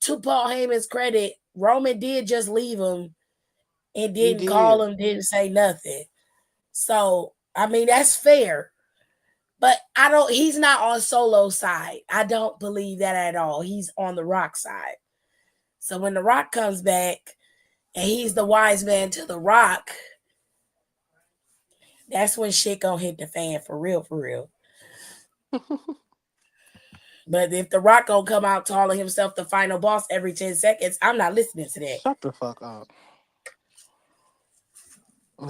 to Paul Heyman's credit, Roman did just leave him and He didn't call did. him, didn't say nothing. So I mean that's fair. But I don't he's not on Solo side. I don't believe that at all. He's on the Rock side. So when the Rock comes back and he's the wise man to the Rock, that's when shit gonna hit the fan for real, for real. But if the Rock gonna come out calling himself the final boss every 10 seconds, I'm not listening to that. Shut the fuck up.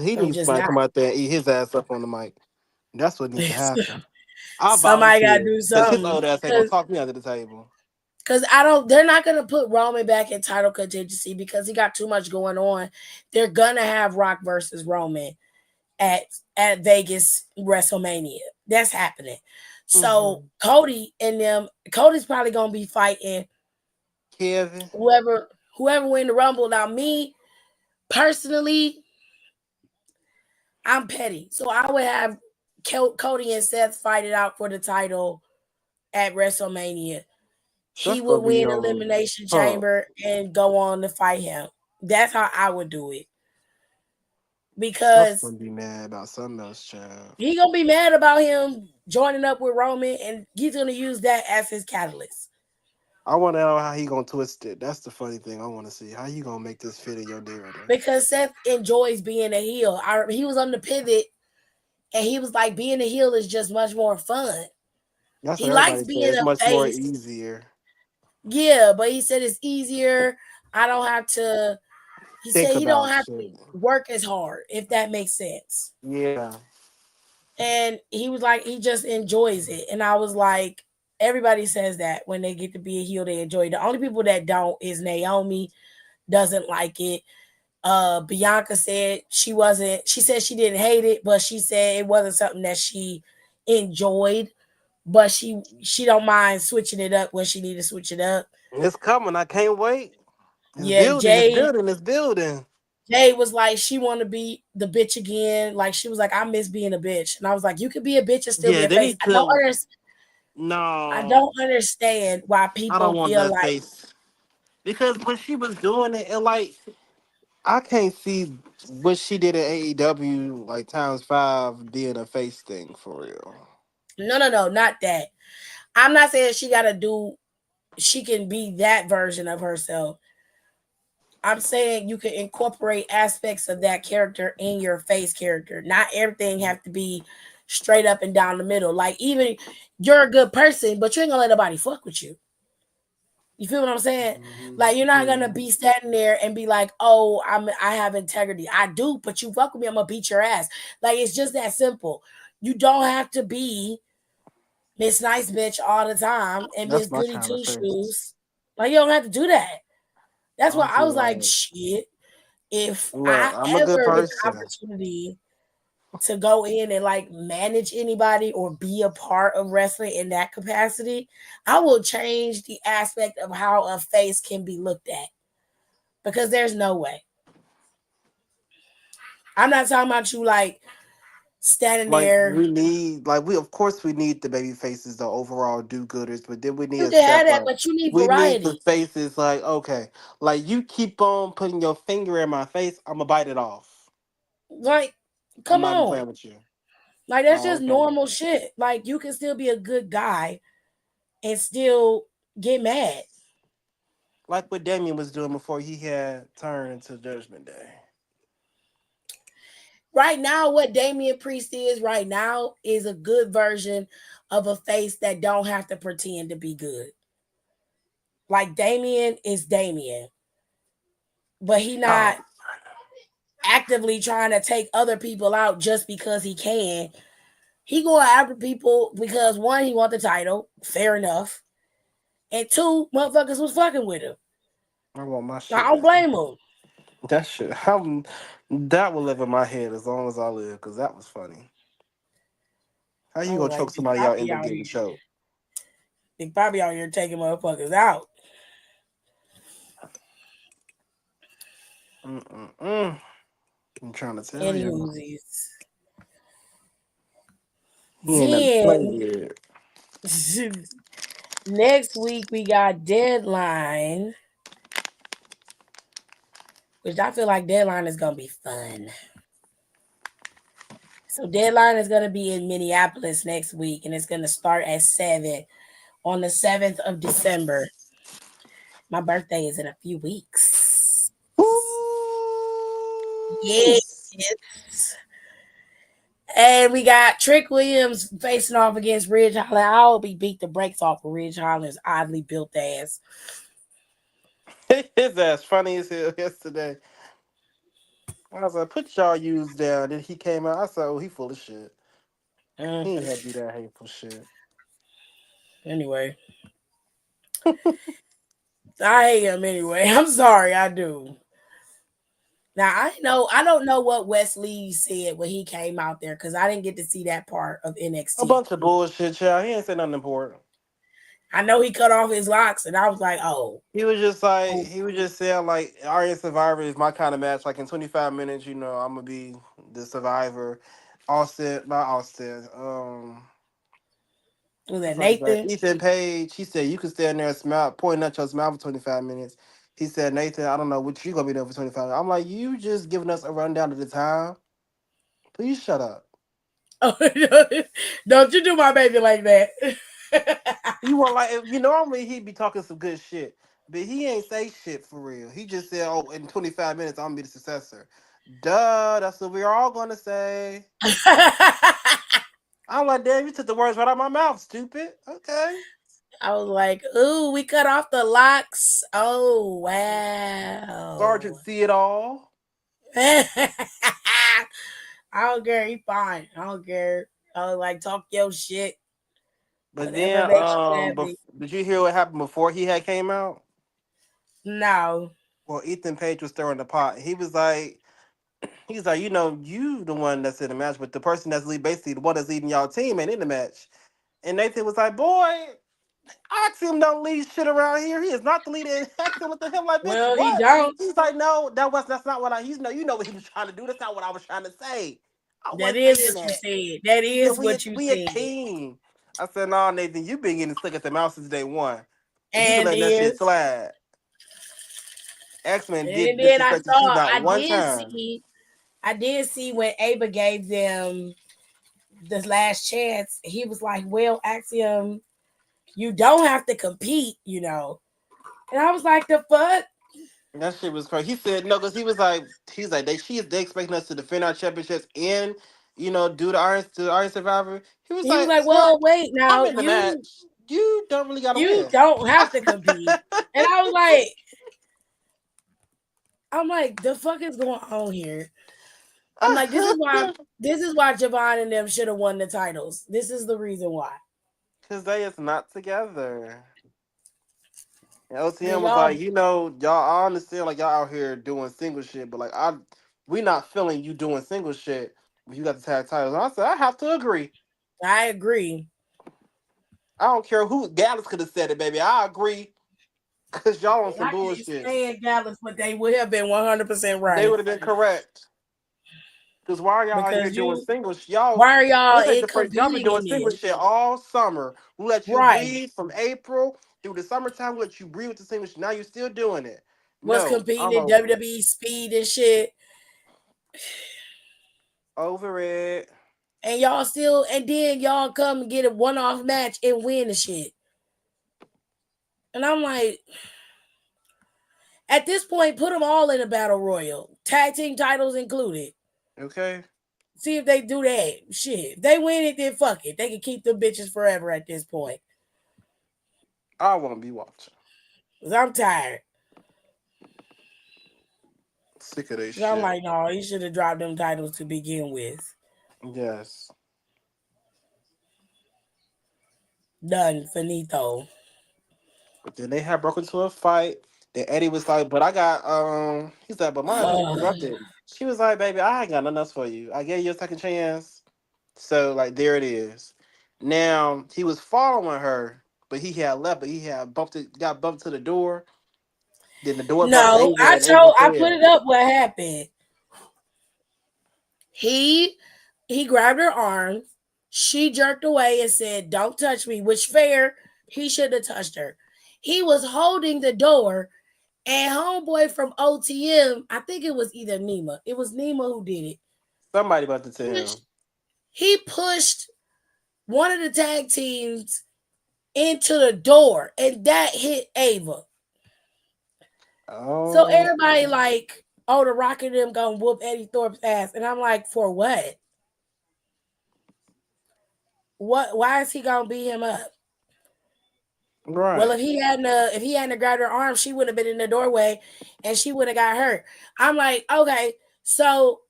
He I'm needs just somebody to not. come out there and eat his ass up on the mic. That's what needs to happen. I Somebody gotta volunteer do because his something. old ass ain't gonna Cause talk me under the table. Cause I don't they're not gonna put Roman back in title contingency because he got too much going on. They're gonna have Rock versus Roman at Vegas WrestleMania. That's happening. So Mm-hmm. Cody's probably gonna be fighting Kevin, whoever win the Rumble. Now, me personally, I'm petty, so I would have Cody and Seth fight it out for the title at WrestleMania. He that's would gonna be win on Elimination Punk. Chamber and go on to fight him. That's how I would do it Stuff's because gonna be mad about something else, child. he gonna be mad about him joining up with Roman, and he's gonna use that as his catalyst. I want to know how he gonna twist it. That's the funny thing. I want to see how you gonna make this fit in your narrative. Because Seth enjoys being a heel. He was on the pivot, and he was like, being a heel is just much more fun. That's what He likes everybody said. being It's a much more face. easier. Yeah, but he said it's easier. I don't have to. He Think said he don't about have to shit. work as hard, if that makes sense. Yeah, And he was like, he just enjoys it. And I was like, everybody says that when they get to be a heel, they enjoy it. The only people that don't is Naomi doesn't like it. Bianca said she said she didn't hate it, but she said it wasn't something that she enjoyed. But she don't mind switching it up when she need to switch it up. it's coming. I can't wait. It's Yeah, building. It's building. It's building. Jay was like, she want to be the bitch again. Like she was like, I miss being a bitch, and I was like, you could be a bitch and still be Yeah, a they face. need to. I No, don't understand why I don't people want feel that like face because when she was doing it, I can't see what she did at AEW like times five being a face thing for real. no, not that. I'm not saying she got to do. She can be that version of herself. I'm saying you can incorporate aspects of that character in your face character. Not everything have to be straight up and down the middle. Like even you're a good person, but you ain't gonna let nobody fuck with you. You feel what I'm saying? Like you're not gonna be standing there and be like, "Oh, I have integrity. I do, but you fuck with me, I'm gonna beat your ass." Like it's just that simple. You don't have to be Miss Nice Bitch all the time and Miss That's my Goody kind of Two face. Shoes. Like you don't have to do that. That's why I'll I be was like, like, shit. If look, I I'm a good ever get the person. opportunity to go in and like manage anybody or be a part of wrestling in that capacity, I will change the aspect of how a face can be looked at because there's no way. I'm not talking about you like standing Like there. we need, like we of course we need the baby faces, the overall do-gooders, but then we need You a can have step that, up. but you need We need the variety. faces like, okay, like you keep on putting your finger in my face, I'm gonna bite it off. Like, I'm come not even on. playing with you. Like, that's Oh, just okay. normal shit. Like, you can still be a good guy and still get mad. Like what Damien was doing before he had turned into Judgment Day. Right now, what Damian Priest is right now is a good version of a face that don't have to pretend to be good. Like Damien is Damien, but he Oh, not actively trying to take other people out just because he can. He going after people because one, he want the title, fair enough, and two, motherfuckers was fucking with him. I want my I shit don't back. blame him. That shit, that will live in my head as long as I live, because that was funny. How I you was gonna like, choke somebody out, end up getting Here. choked? Big Bobby out here taking motherfuckers out. Mm-mm-mm. I'm trying to tell you, Anywhoosies. he ain't nothing to play Then with. next week we got Deadline, which I feel like Deadline is gonna be fun. So Deadline is gonna be in Minneapolis next week, and it's gonna start at 7 on the 7th of December. My birthday is in a few weeks. Ooh. Yes. And we got Trick Williams facing off against Ridge Holland. I hope he beat the brakes off of Ridge Holland's oddly built ass. His ass funny as hell yesterday. I was like, put y'all use down. Then he came out. I said, oh, he full of shit. Mm, He ain't had to do that hateful shit. anyway, I hate him anyway. I'm sorry, I do. Now I don't know what Wesley said when he came out there because I didn't get to see that part of A NXT. bunch of bullshit, child. He ain't say nothing important. I know he cut off his locks, and I was like, oh, He was just like, oh, he was just saying, like, Arya Survivor is my kind of match. Like, in 25 minutes, I'm going to be the survivor. Austin, not Austin. was The that fuck is that? Nathan? Ethan Page. He said you can stand there and smile, pointing at your smile for 25 minutes. He said, Nathan, I don't know what you gonna be doing for 25 minutes. I'm like, you just giving us a rundown of the time. Please shut up. Oh, don't you do my baby like that. You want like normally he'd be talking some good shit, but he ain't say shit for real. He just said, "Oh, in 25 minutes, I'm gonna be the successor." Duh, that's what we're all gonna say. I'm like, damn, you took the words right out of my mouth, stupid. Okay. I was like, ooh, we cut off the locks. Oh, wow. Sergeant see it all. I don't care. He fine. I don't care. I was like, talk your shit. But Whatever then, makes you happy. did you hear what happened before he had came out? No. Well, Ethan Page was stirring the pot. He's like, you the one that's in the match, but the person that's basically the one that's leading y'all team ain't in the match. And Nathan was like, boy, Axiom don't lead shit around here. He is not the leader. Axiom with the him like, bitch, Well, he what? don't. He's like, no, that's not what you know what he was trying to do. That's not what I was trying to say. I That wasn't is saying what you that. said. That He said, is what you we a said. team. I said, no, Nathan, you been getting slick at the mouth since day one. And you been And letting that shit is. slide. X-Men did And then disrespected you not one time. I did see when Aba gave them the last chance, he was like, well, Axiom, you don't have to compete, And I was like, the fuck? That shit was crazy. He said no, because he's like they expecting us to defend our championships and do the Iron Survivor. He was He was like, like, sir, "Well, wait I'm now, in the match. You don't really gotta you win. don't have to compete." And I'm like, the fuck is going on here? I'm like, this is why Javon and them should have won the titles. This is the reason why. Because they is not together. And And OTM was y'all, like, y'all, I understand like y'all out here doing single shit, but like we not feeling you doing single shit. When you got the tag titles. And I said, I have to agree. I agree. I don't care who Gallus could have said it, baby. I agree. Cause y'all on And some I can't bullshit. stand Dallas, but they would have been 100% They right. would have been correct. Cause why are y'all out here Because doing single shit? Y'all, why are y'all this ain't the first. Y'all been competing doing in single this? shit all summer. We let you Right. breathe from April through the summertime. We let you breathe with the single shit. Now you're still doing it. Was No, competing I'm in over it. WWE speed and shit. Over it. And then y'all come and get a one-off match and win the shit. And I'm like, at this point, put them all in a battle royal. Tag team titles included. Okay. See if they do that. Shit. If they win it, then fuck it. They can keep them bitches forever at this point. I won't be watching. Because I'm tired. Sick of this So I'm shit. like, no, he should have dropped them titles to begin with. Yes. Done. Finito. But then they had broke into a fight. Then Eddie was like, but I got he's like, but mine is corrupted. She was like, baby, I ain't got nothing else for you. I gave you a second chance. So like there it is. Now he was following her, but he had left, but he had got bumped to the door. Then the door bumped No, Ava and Ava I put fell. it up what happened. He grabbed her arm. She jerked away and said, "Don't touch me," which fair, he should have touched her. He was holding the door, and homeboy from OTM, I think it was either Nima. It was Nima who did it. Somebody about to tell him. He pushed one of the tag teams into the door, and that hit Ava. So Oh, everybody like, oh, the Rock and them gonna whoop Eddie Thorpe's ass, and I'm like, for what? What? Why is he gonna beat him up? Well, right. if he hadn't grabbed her arm, she would have been in the doorway, and she would have got hurt. I'm like, okay, so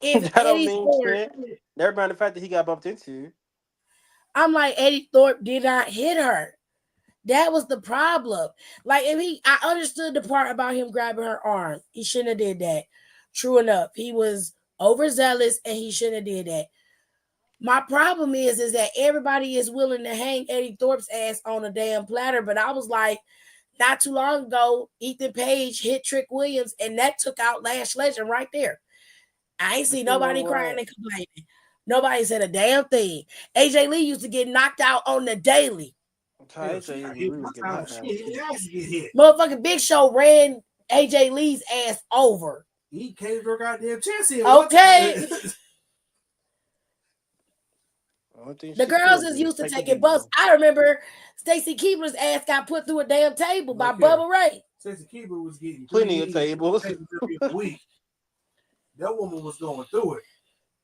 if That don't Eddie mean Thorpe, shit. Never mind the fact that he got bumped into. I'm like Eddie Thorpe did not hit her. That was the problem. Like I understood the part about him grabbing her arm. He shouldn't have did that. True enough, he was overzealous, and he shouldn't have did that. My problem is that everybody is willing to hang Eddie Thorpe's ass on a damn platter, but I was like, not too long ago, Ethan Page hit Trick Williams, and that took out Lash Legend right there. I ain't But see you know nobody crying what? and complaining. Nobody said a damn thing. AJ Lee used to get knocked out on the daily. Hell, she AJ got hit Lee was one getting time. knocked She out. hit ass get hit. Motherfucking Big Show ran AJ Lee's ass over. He caved her goddamn chest in. Okay. I don't think The she could girls have is did. used to Take the taking bumps. video. I remember Stacy Keebler's ass got put through a damn table by Look here. Bubba Ray. Stacey Keebler was getting Plenty of 3 tables. tables every other week. That woman was going through it.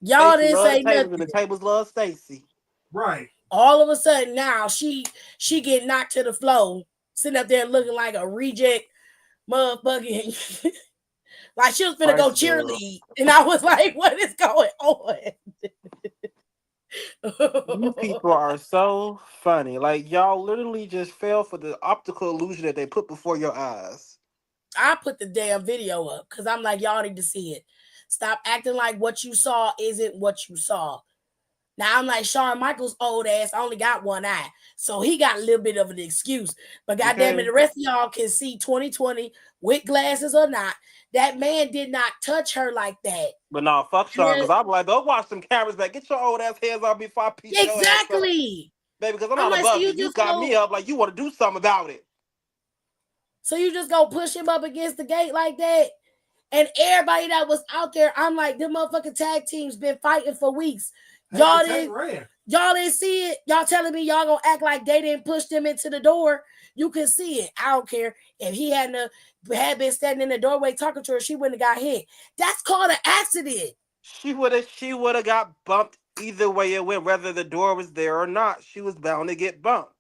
Y'all Stacy didn't loved say the tables, and nothing. the tables love Stacy. Right. All of a sudden now she get knocked to the floor, sitting up there looking like a reject motherfucking like she was finna go Spice Girl. cheerlead. And I was like, what is going on? You people are so funny. Like y'all literally just fell for the optical illusion that they put before your eyes. I put the damn video up because I'm like, y'all need to see it. Stop acting like what you saw isn't what you saw. Now I'm like Shawn Michaels' old ass only got one eye, so he got a little bit of an excuse. But goddamn it, Okay. the rest of y'all can see 2020 with glasses or not. That man did not touch her like that. But no, fuck Sean, because I'm like, go watch some cameras back. Get your old ass hands off me before I piece your ass up. Exactly. Baby, because I'm I'm not like, so above you. You got me up like you want to do something about it. you just go push him up against the gate like that? And everybody that was out there, I'm like, them motherfucking tag teams been fighting for weeks. Y'all didn't Y'all didn't see it. Y'all telling me y'all gonna act like they didn't push them into the door. You can see it. I don't care if he had been standing in the doorway talking to her. She wouldn't have got hit. That's called an accident. She would have got bumped either way it went, whether the door was there or not. She was bound to get bumped.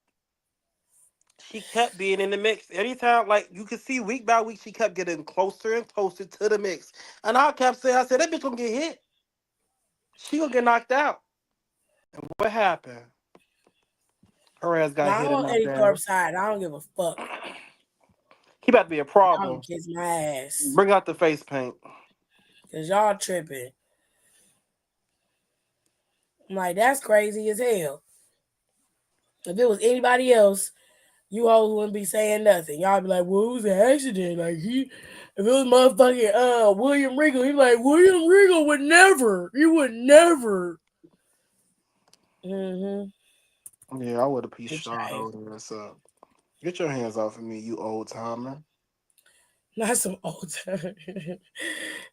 She kept being in the mix. Anytime, like you could see week by week, she kept getting closer and closer to the mix. And I kept saying, I said, that bitch gonna get hit. She gonna get knocked out. And what happened? Her ass got Now I'm hit and on knocked Eddie down. Thorpe's side. I don't give a fuck. He about to be a I'm gonna problem. kiss my ass. Bring out the face paint. Cause y'all tripping. I'm like, that's crazy as hell. If it was anybody else, you hoes wouldn't be saying nothing. Y'all be like, well, it was an accident. Like if it was motherfucking William Regal, he'd be like, William Regal would never. He would never. Mm-hmm. Yeah, I would have pieced Get shot your ass. over this up. Get your hands off of me, you old timer. Not some old time.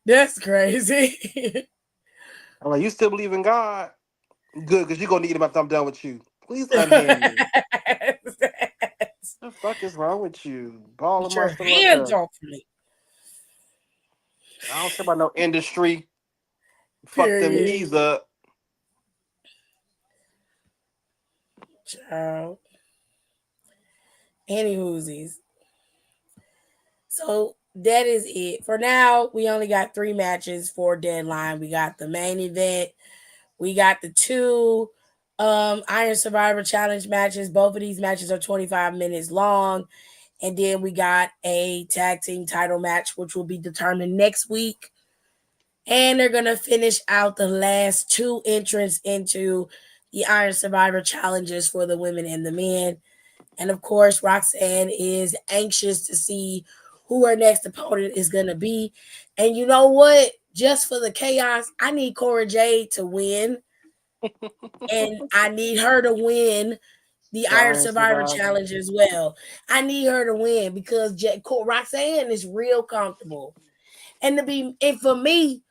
That's crazy. I'm like, you still believe in God? Good, because you're gonna need him after I'm done with you. Please unhand me. The fuck is wrong with you? Balling Get my your shit like hands that. off me. I don't care about no industry. Fuck them Period. knees up. Child. Any whoosies. So that is it. For now, we only got 3 matches for deadline. We got the main event. We got the two Iron Survivor Challenge matches. Both of these matches are 25 minutes long. And then we got a tag team title match, which will be determined next week. And they're going to finish out the last 2 entrants into the Iron Survivor challenges for the women and the men. And of course, Roxanne is anxious to see who her next opponent is going to be. And you know what? Just for the chaos, I need Cora Jade to win. And I need her to win the The Iron Iron Survivor Survivor. Challenge as well. I need her to win because Roxanne is real comfortable. And for me,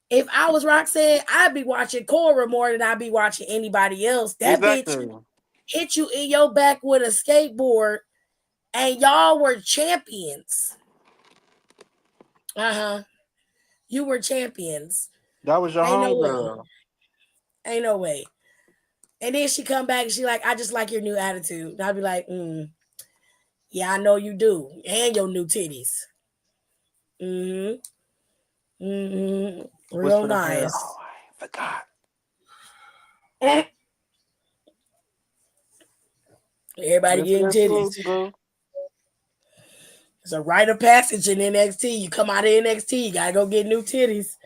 if I was Roxanne, I'd be watching Cora more than I'd be watching anybody else. That bitch Exactly. hit you in your back with a skateboard, and y'all were champions. Uh-huh. You were champions. That was your Ain't no way. homegirl. Ain't no way. And then she come back and she like, I just like your new attitude. And I'd be like, yeah, I know you do. And your new titties. Mm-hmm. Mm-hmm. What's Real for the hair? nice. Oh, I forgot. Everybody Yes, getting yes, titties. yes, bro. It's a rite of passage in NXT. You come out of NXT, you gotta go get new titties.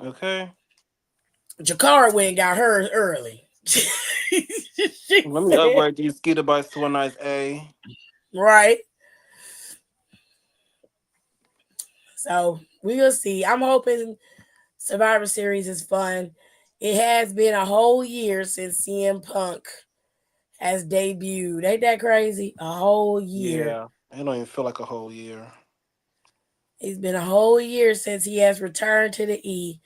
Okay. Jakara went and got hers early. She Let me said, upgrade these skeeter bites to a nice A. right. So we will see. I'm hoping Survivor Series is fun. It has been a whole year since CM Punk has debuted. Ain't that crazy? A whole year. Yeah. It don't even feel like a whole year. It's been a whole year since he has returned to the E.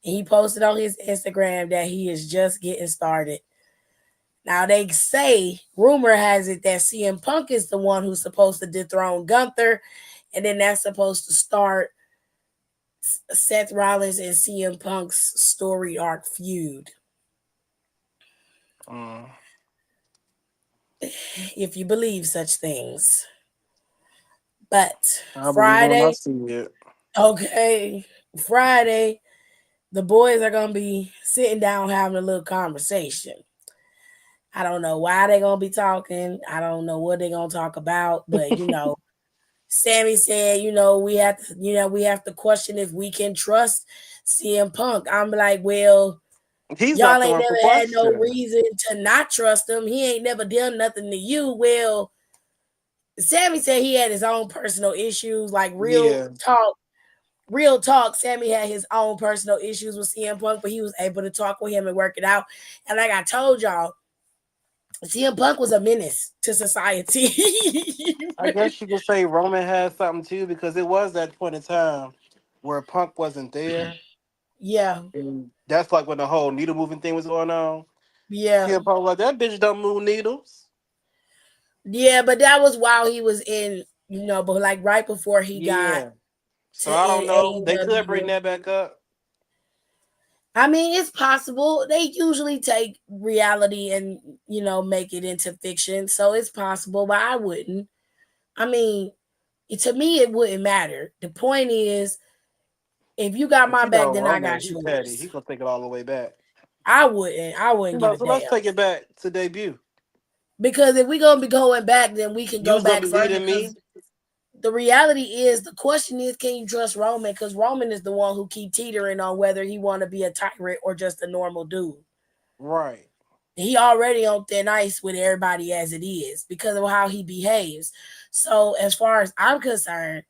And he posted on his Instagram that he is just getting started. Now they say, rumor has it that CM Punk is the one who's supposed to dethrone Gunther, and then that's supposed to start Seth Rollins and CM Punk's story arc feud. Mm. If you believe such things. But I believe it when I Friday, see it. okay, Friday, the boys are gonna be sitting down having a little conversation. I don't know why they're gonna be talking. I don't know what they're gonna talk about, but Sammy said, we have to question if we can trust CM Punk. I'm like, well, He's not y'all the ain't one for never had no question. reason to not trust him. He ain't never done nothing to you. Well, Sammy said he had his own personal issues, like Yeah. real talk. Sammy had his own personal issues with CM Punk, but he was able to talk with him and work it out. And like I told y'all, CM Punk was a menace to society. I guess you could say Roman had something too because it was that point in time where Punk wasn't there. Yeah, And that's like when the whole needle moving thing was going on. Yeah. CM Punk like that bitch don't move needles. Yeah, but that was while he was in, but like right before he got Yeah. to So I don't in know. They could bring AEW. that back up. I mean, it's possible. They usually take reality and, make it into fiction. So it's possible, but I wouldn't. I mean, to me, it wouldn't matter. The point is, if you got But my you back, know, then I Roman, got he petty. yours. He gonna take it all the way back. I wouldn't. I wouldn't give a So let's damn. take it back to debut. Because if we're gonna be going back, then we can You go was gonna back be further. leading Because me, the reality is, the question is, can you trust Roman? Because Roman is the one who keep teetering on whether he want to be a tyrant or just a normal dude. right? He already on thin ice with everybody as it is because of how he behaves. So as far as I'm concerned,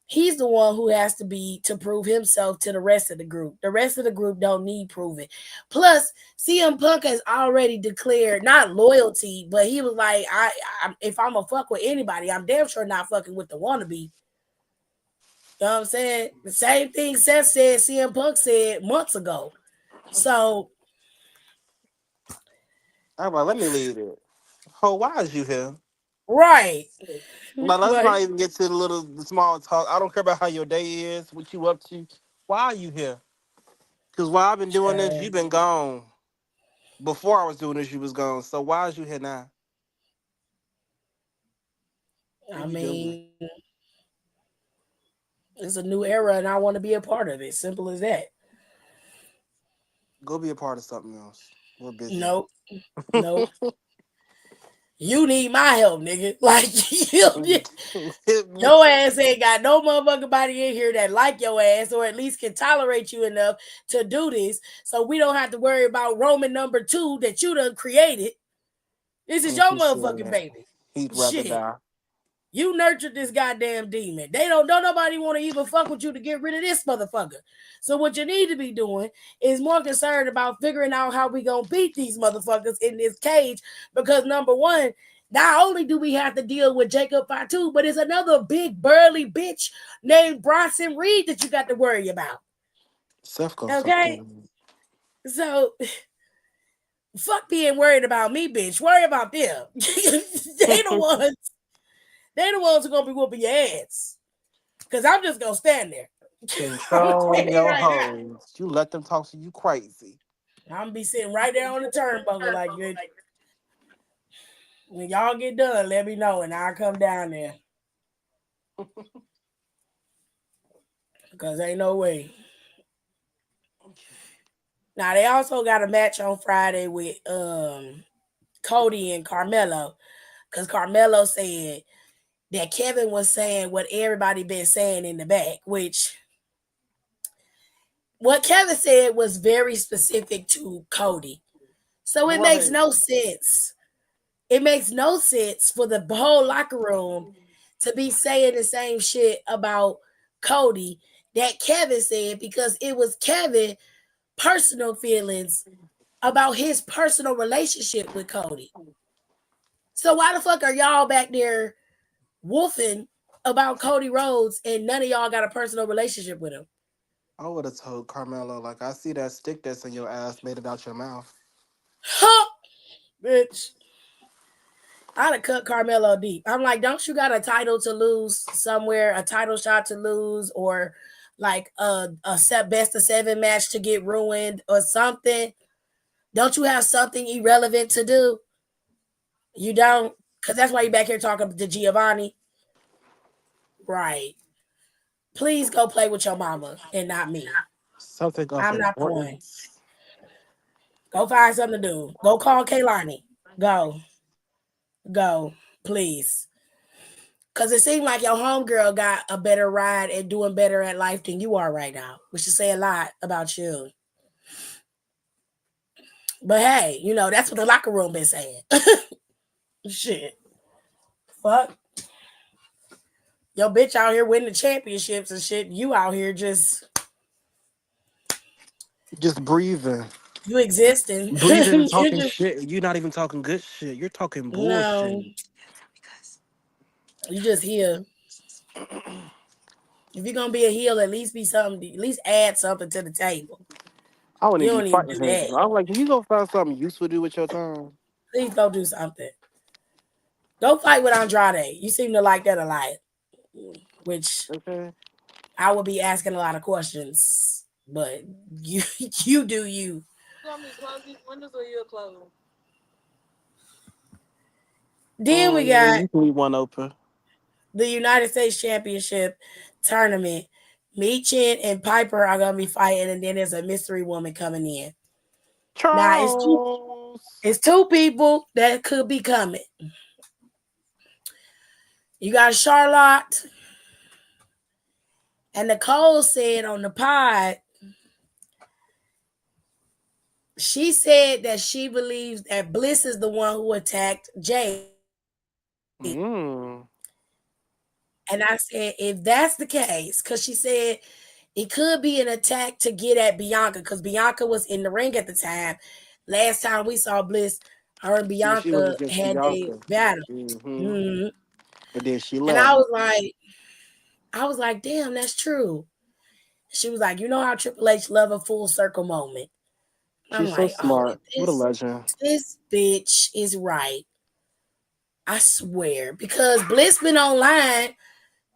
he's the one who has to prove himself to the rest of the group. The rest of the group don't need proving. Plus, CM Punk has already declared not loyalty, but he was like, if I'm a fuck with anybody, I'm damn sure not fucking with the wannabe. You know what I'm saying? The same thing Seth said, CM Punk said months ago. So, I'm like, let me lead it. Oh, why is you here? right. But let's Like, not even get to the small talk. I don't care about how your day is, what you up to. Why are you here? Because while I've been doing this, sure. you've been gone. Before I was doing this, you was gone. So why is you here now? I What we doing? mean, it's a new era and I want to be a part of it. Simple as that. Go be a part of something else. We're busy. Nope. Nope. You need my help, nigga. Like your ass ain't got no motherfucking body in here that like your ass or at least can tolerate you enough to do this. So we don't have to worry about Roman number 2 that you done created. This is And your he motherfucking said baby. he'd rather Shit. die. You nurtured this goddamn demon. They don't nobody want to even fuck with you to get rid of this motherfucker. So what you need to be doing is more concerned about figuring out how we gonna beat these motherfuckers in this cage. Because number one, not only do we have to deal with Jacob Fatu, but it's another big burly bitch named Bronson Reed that you got to worry about. Seth gonna fuck Okay, him. so fuck being worried about me, bitch. Worry about them. they the ones. They the ones who gonna be whooping your ass. Cause I'm just gonna stand there. I'm gonna Control tell you your right now. hoes. You let them talk to you crazy. I'm gonna be sitting right there on the turnbuckle, like, bitch. When y'all get done, let me know, and I'll come down there. Cause ain't no way. Now they also got a match on Friday with Cody and Carmelo. Cause Carmelo said that Kevin was saying what everybody been saying in the back, which what Kevin said was very specific to Cody. So it makes Right. no sense. It makes no sense for the whole locker room to be saying the same shit about Cody that Kevin said because it was Kevin personal feelings about his personal relationship with Cody. So why the fuck are y'all back there woofing about Cody Rhodes and none of y'all got a personal relationship with him? I would have told Carmelo, like, I see that stick that's in your ass made it out your mouth. Huh, bitch. I'd have cut Carmelo deep. I'm like, don't you got a title to lose somewhere, a title shot to lose, or like a set best of 7 match to get ruined or something? Don't you have something irrelevant to do? You don't? Because that's why you back here talking to Giovanni. Right. Please go play with your mama and not me. Something of I'm not the one. importance. Go find something to do. Go call Kaylani. Go. Go. Please. Cause it seems like your homegirl got a better ride and doing better at life than you are right now, which should say a lot about you. But hey, that's what the locker room been saying. Shit. Fuck. Your bitch out here winning the championships and shit. You out here just Just breathing. you existing. Breathing and you talking just shit. You're not even talking good shit. You're talking no, bullshit. you just here. If you're gonna be a heel, at least be something, at least add something to the table. I wouldn't You even be don't even fighting do him. that. I'm like, can you go find something useful to do with your time? Please go do something. Go fight with Andrade. You seem to like that a lot, which Okay. I would be asking a lot of questions. But you you do you. Then we Yeah, got you can leave one open. the United States Championship tournament. Meechin and Piper are gonna be fighting, and then there's a mystery woman coming in. Now Charles. it's two people that could be coming. You got Charlotte, and Nicole said on the pod, she said that she believes that Bliss is the one who attacked Jade. Mm. And I said, if that's the case, because she said it could be an attack to get at Bianca, because Bianca was in the ring at the time. Last time we saw Bliss, her and She was Bianca against had a Bianca. battle. Mm-hmm. Mhm. And then she And left. I was like, damn, that's true. She was like, you know how Triple H love a full circle moment. I'm She's so like, oh, smart. What a legend. this bitch is right. I swear. Because Bliss been online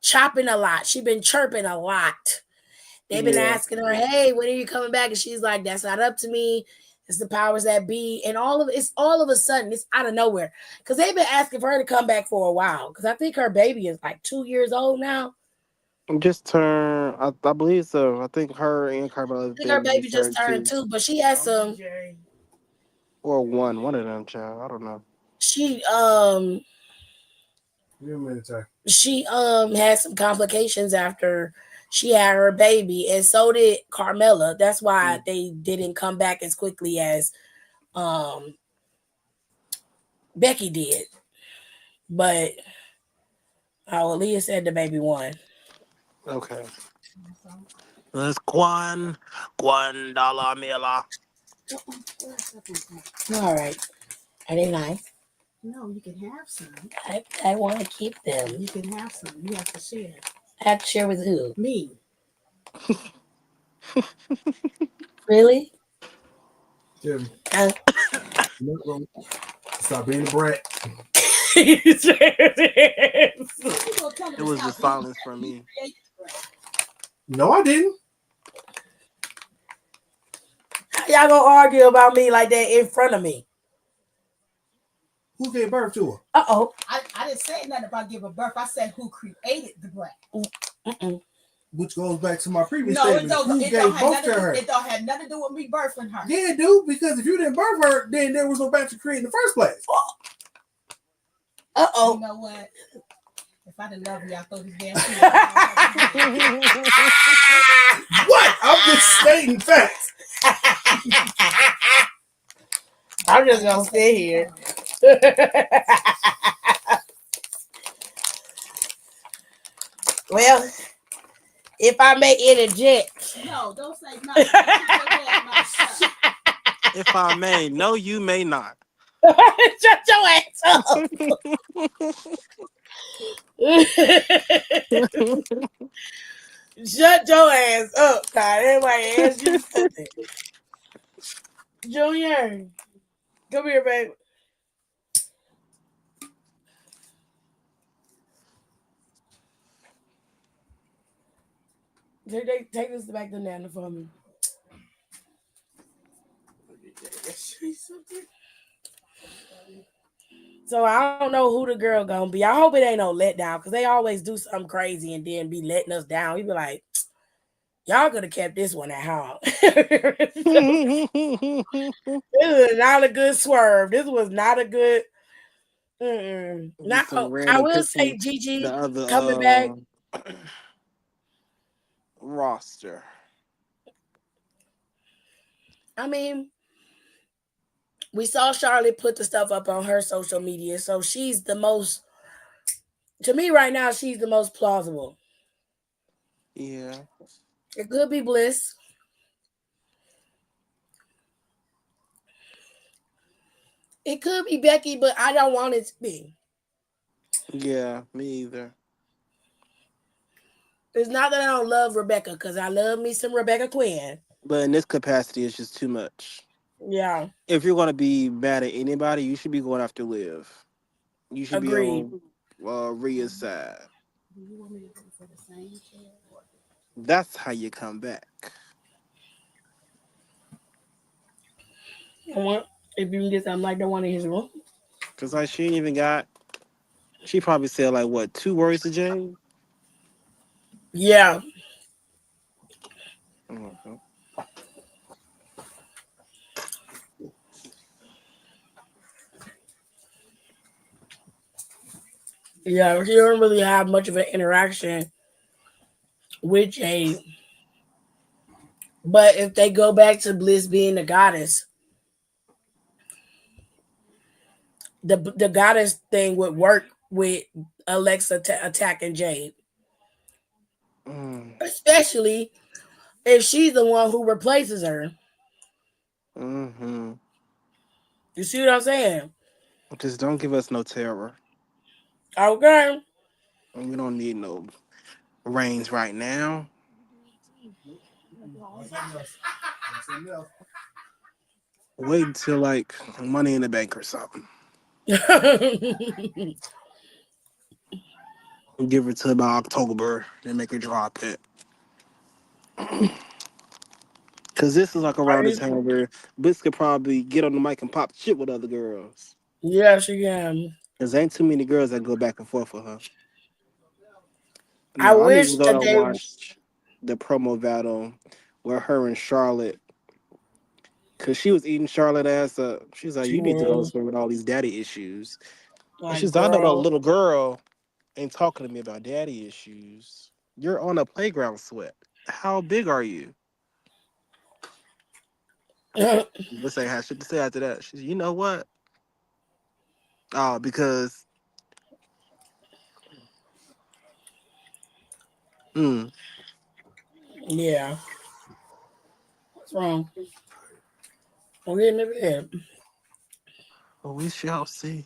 chopping a lot. She been chirping a lot. They've been Yeah. asking her, hey, when are you coming back? And she's like, that's not up to me. It's the powers that be. And it's all of a sudden, it's out of nowhere. Because they've been asking for her to come back for a while. Because I think her baby is like 2 years old now. Just turned, I believe so. I think her and I Carmella's think her baby baby just just turned turned 2. 2, but she has some. Or one of them, child. I don't know. She Give me a minute, Ty. she had some complications after she had her baby, and so did Carmella. That's why they didn't come back as quickly as um Becky did. But Leah said the baby won. Okay. That's Kwan Dollar. All right. Are they nice? No, you can have some. I want to keep them. You can have some. You have to share. I have to share with who? Me. Really? Jim, Uh, you're not wrong. Stop being a brat. It was just silence from me. No, I didn't. Y'all gonna argue about me like that in front of me? Who gave birth to her? Uh-oh. I didn't say nothing about giving birth. I said who created the brat. Mm-mm. Which goes back to my previous No, statement. Who gave birth to her? It don't have nothing to do with me birthing her. Yeah, dude, because if you didn't birth her, then there was no batch to create in the first place. Uh-oh. You know what? If I didn't love you, I'll throw this damn What? I'm just stating facts. I'm just gonna sit here. Well, if I may interject. No, don't say nothing. If I may, no, you may not. Shut your ass up. Shut your ass up, Todd. Everybody asked you something. Junior, come here, baby. Take this back to Nana for me. So I don't know who the girl gonna be. I hope it ain't no letdown because they always do something crazy and then be letting us down. We be like, y'all could have kept this one at home. This is not a good swerve. This was not a good. Not. Just some Oh, I random will picking say the Gigi coming back. other roster. I mean, we saw Charlotte put the stuff up on her social media, so she's the most. To me, right now, she's the most plausible. Yeah. It could be Bliss. It could be Becky, but I don't want it to be. Yeah, me either. It's not that I don't love Rebecca, because I love me some Rebecca Quinn. But in this capacity, it's just too much. Yeah, If you're gonna be mad at anybody, you should be going after Liv. You should be agreed. on Rhea's side. Do you want me to go for the same chair? That's how you come back. I want if you can get something like the one in his room. Cause like she ain't even got. She probably said like what 2 words to Jay. Yeah, Mhm. yeah. She don't really have much of an interaction with Jade. But if they go back to Bliss being the goddess, the goddess thing would work with Alexa attacking Jade, Mm. especially if she's the one who replaces her. Mm-hmm. You see what I'm saying? Just don't give us no terror. Okay. We don't need no rains right now. Something else. Wait until like money in the bank or something. Give it to about October and make her drop it. Cause this is like around the time where Bliss could probably get on the mic and pop shit with other girls. Yeah, she can. Cause ain't too many girls that go back and forth with her. I Now I need to wish go that and they. watch the promo battle where her and Charlotte, cause she was eating Charlotte ass up. She's like, She you need to go was somewhere with all these daddy issues. And like, she's like, I know that girl. little girl ain't talking to me about daddy issues. You're on a playground sweat. How big are you? Let's say had shit to say after that. She's, you know what? Oh, because mm, Yeah. What's wrong? I'm getting in bed. well, we shall see.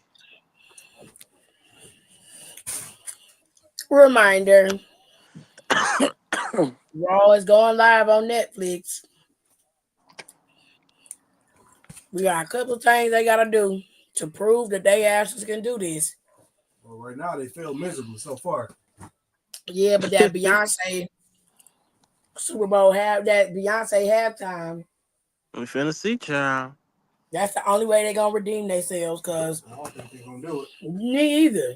Reminder: Raw is going live on Netflix. We got a couple of things they gotta do to prove that they actually can do this. Well, right now they failed miserably so far. Yeah, but that Beyonce Super Bowl have that Beyonce halftime. We finna see, child. That's the only way they gonna redeem themselves. Cause I don't think they're gonna do it. me either.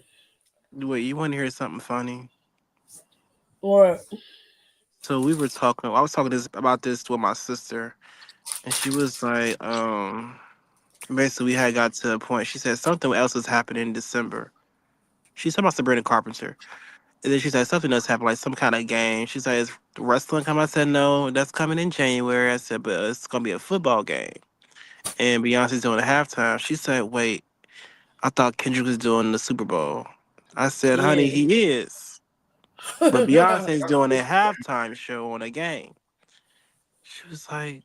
Wait, you want to hear something funny? Or So we were talking. I was talking about this with my sister, and she was like, basically we had got to a point. She said something else was happening in December. She's talking about Sabrina Carpenter. And then she said something else happened, like some kind of game. She said, is wrestling coming? I said, no, that's coming in January. I said, but it's going to be a football game. And Beyonce's doing a halftime. She said, wait, I thought Kendrick was doing the Super Bowl. I said, honey, yeah. he is. But Beyonce's doing a halftime show on a game. She was like,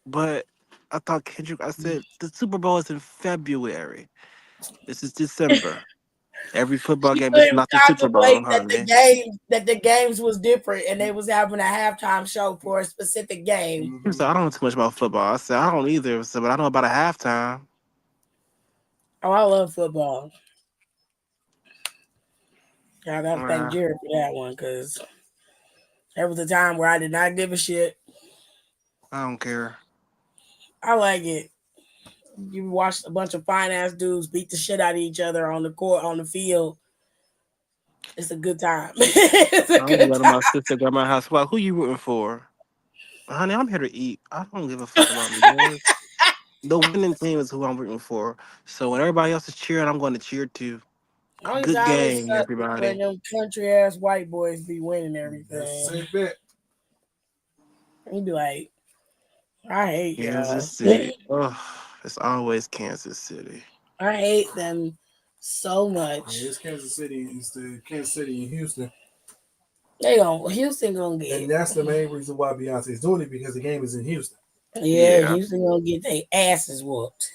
but I thought Kendrick, I said, the Super Bowl is in February. This is December. Every football She game is couldn't not the Super Bowl, contemplate that honey. the games was different and they was having a halftime show for a specific game. He was Mm-hmm. like, I don't know too much about football. I said, I don't either. I said, but I know about a halftime. Oh, I love football. I gotta thank Nah, Jerry for that one because there was a time where I did not give a shit. I don't care. I like it. You watch a bunch of fine ass dudes beat the shit out of each other on the court on the field. It's a good time. It's a I don't good go to time. my sister, grandma's house. Well, who you rooting for? Honey, I'm here to eat. I don't give a fuck about the games. The winning team is who I'm rooting for. So when everybody else is cheering, I'm going to cheer too. Only Good time it game, sucks when everybody. them country ass white boys be winning That's a everything. safe bet. You be like, I hate Kansas y'all. City. Oh, it's always Kansas City. I hate them so Yeah, much. it's Kansas City. It's the Kansas City and Houston, They gon' Houston gonna and get that's the main reason why Beyonce is doing it because the game is in Houston. yeah, Yeah, Houston gonna get their asses whooped.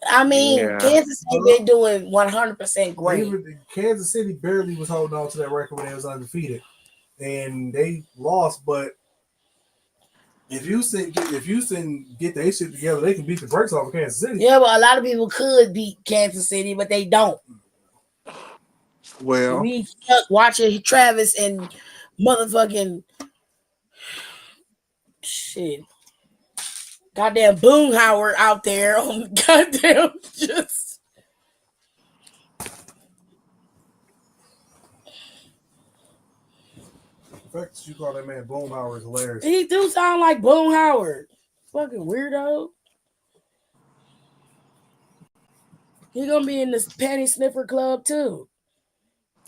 I mean, yeah. Kansas City been doing 100% They great. were Kansas City barely was holding on to that record when they was undefeated, and they lost. But If Houston get their shit together, they can beat the brakes off of Kansas City. Yeah, but a lot of people could beat Kansas City, but they don't. Well, We stuck watching Travis and motherfucking shit. Goddamn Boomhauer out there on goddamn just. The fact that you call that man Boomhauer is hilarious. He do sound like Boomhauer. Fucking weirdo. He gonna be in this panty sniffer club too.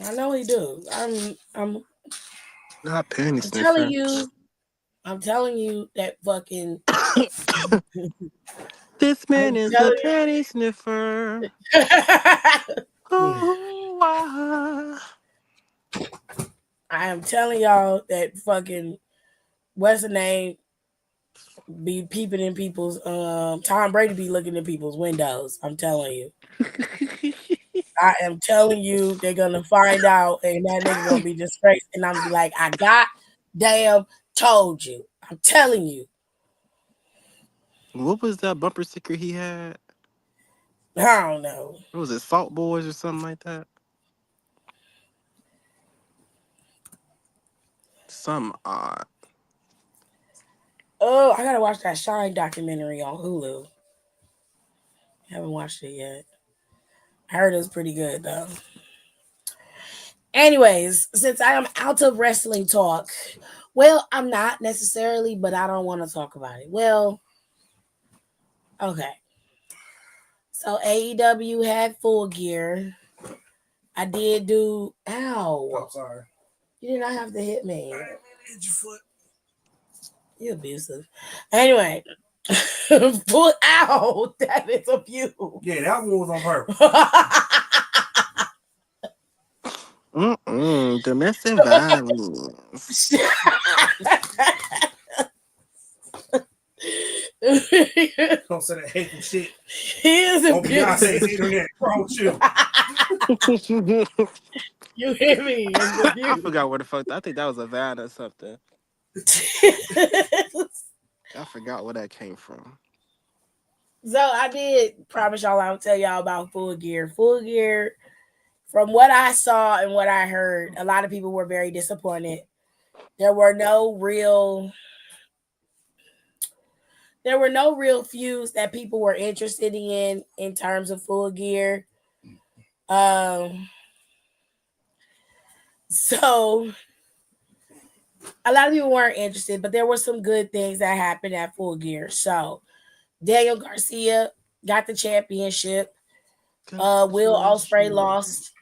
I know he do. I'm not penny telling sniffer. you. I'm telling you that fucking. This man I'm is a telling penny sniffer. you. Oh, I am telling y'all that fucking what's the name be peeping in people's Tom Brady be looking in people's windows. I'm telling you. I am telling you they're gonna find out and that nigga gonna be disgraced and I'm gonna be like, I got damn told you. I'm telling you. what was that bumper sticker he had? I don't know. What was it, Salt Boys or something like that? Some odd. Oh, I gotta watch that Shine documentary on Hulu. Haven't watched it yet. I heard it was pretty good though. Anyways, since I am out of wrestling talk, well, I'm not necessarily, but I don't want to talk about it. Well, okay. So AEW had Full Gear. I did do. Ow! Oh, sorry. You did not have to hit me. Hit your foot. You abusive. Anyway, full. Ow! That is abuse. Yeah, that one was on purpose. Domestic violence. Don't say that hateful shit He is on abusive. Beyonce's internet. What's wrong with you? You hear me? I forgot where the fuck. I think that was a van or something. I forgot where that came from. So I did promise y'all I would tell y'all about Full Gear. Full Gear, from what I saw and what I heard, a lot of people were very disappointed. There were no real feuds that people were interested in terms of Full Gear. So a lot of people weren't interested, but there were some good things that happened at Full Gear. So Daniel Garcia got the championship. Will Ospreay lost.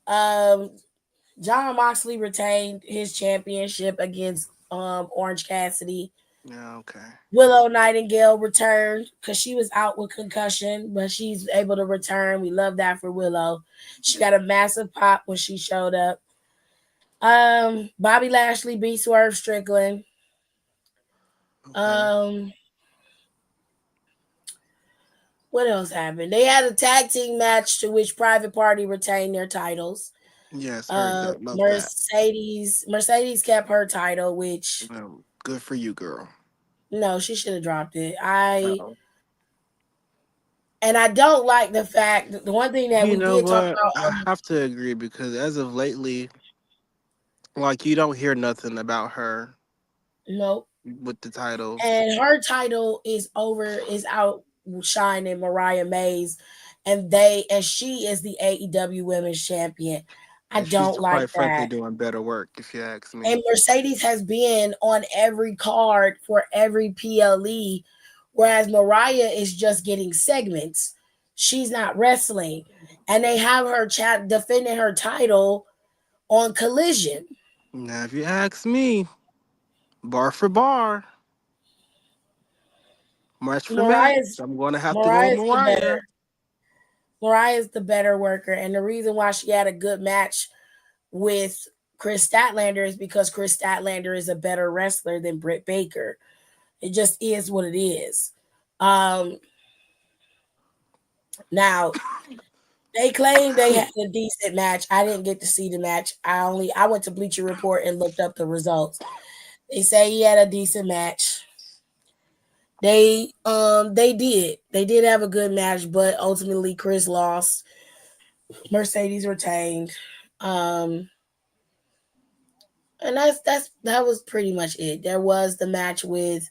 John Moxley retained his championship against Orange Cassidy. Yeah, okay. Willow Nightingale returned because she was out with concussion, but she's able to return. We love that for Willow. She got a massive pop when she showed up. Bobby Lashley beat Swerve Strickland. Okay. What else happened? They had a tag team match to which Private Party retained their titles. Yes, heard that. Love that. Mercedes kept her title, which Good for you, girl. no, she should have dropped it. Uh-oh. And I don't like the fact that the one thing that You we know did talk what? I about. have to agree because as of lately, like you don't hear nothing about her Nope. with the titles. And her title is outshining Mariah May's, and she is the AEW Women's Champion. I And she's don't like quite frankly that. doing better work, if you ask me. And Mercedes has been on every card for every PLE, whereas Mariah is just getting segments. She's not wrestling. And they have her defending her title on Collision. Now, if you ask me, bar for bar, match for match, I'm going to have to go with Mariah's the Mariah. better. Mariah's the better worker. And the reason why she had a good match with Chris Statlander is because Chris Statlander is a better wrestler than Britt Baker. It just is what it is. Now they claim they had a decent match. I didn't get to see the match. I went to Bleacher Report and looked up the results. They say he had a decent match. They did have a good match, but ultimately Chris lost. Mercedes retained. Um, and that was pretty much it. There was the match with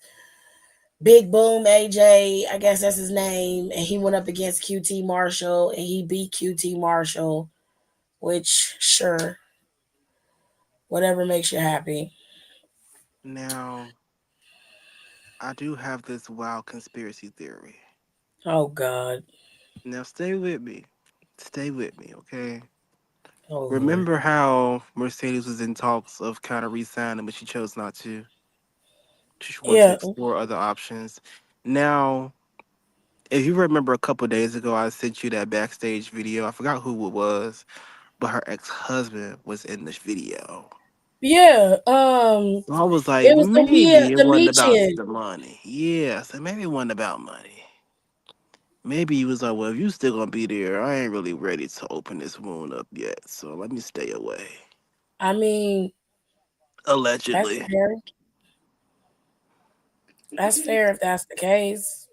Big Boom AJ, I guess that's his name, and he went up against QT Marshall and he beat QT Marshall, which sure, whatever makes you happy. Now, I do have this wild conspiracy theory. Oh God. Now, stay with me. Stay with me, okay? Oh Lord. Remember how Mercedes was in talks of kind of re-signing, but she chose not to. She wanted to Yeah. explore other options. Now, if you remember a couple days ago, I sent you that backstage video. I forgot who it was, but her ex-husband was in this video. Yeah. So I was like, It was maybe it the wasn't about Meechin. the money. Yeah, so maybe it wasn't about money. Maybe he was like, well, if you still gonna be there, I ain't really ready to open this wound up yet. So let me stay away. I mean, that's Allegedly. fair. That's fair if that's the case.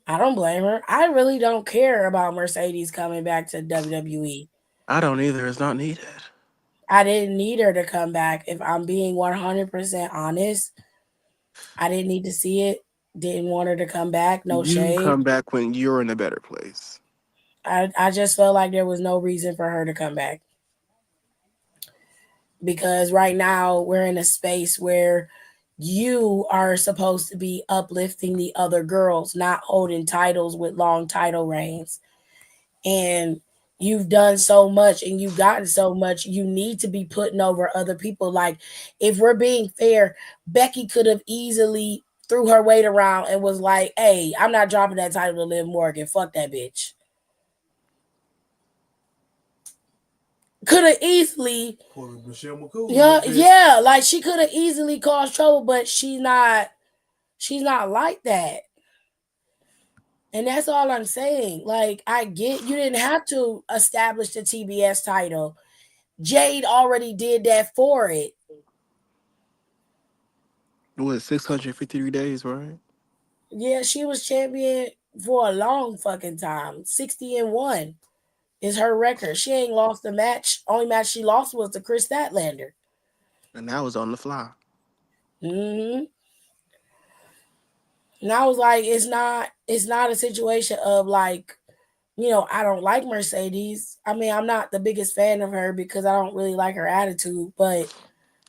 I don't blame her. I really don't care about Mercedes coming back to WWE. I don't either. It's not needed. I didn't need her to come back. If I'm being 100% honest, I didn't need to see it. Didn't want her to come back. No You shade. come back when you're in a better place. I just felt like there was no reason for her to come back because right now we're in a space where you are supposed to be uplifting the other girls, not holding titles with long title reigns. And you've done so much and you've gotten so much, you need to be putting over other people. Like, if we're being fair, Becky could have easily threw her weight around and was like, hey, I'm not dropping that title to Liv Morgan. Fuck that bitch. Could have easily, Pulling Michelle McCool a yeah, little bit. yeah, like she could have easily caused trouble, but she's not like that. And that's all I'm saying. Like, I get you didn't have to establish the TBS title. Jade already did that for it. What, 653 days, right? Yeah, she was champion for a long fucking time. 60-1 is her record. She ain't lost a match. Only match she lost was to Chris Statlander. And that was on the fly. hmm And I was like, it's not a situation of like, I don't like Mercedes. I mean, I'm not the biggest fan of her because I don't really like her attitude, but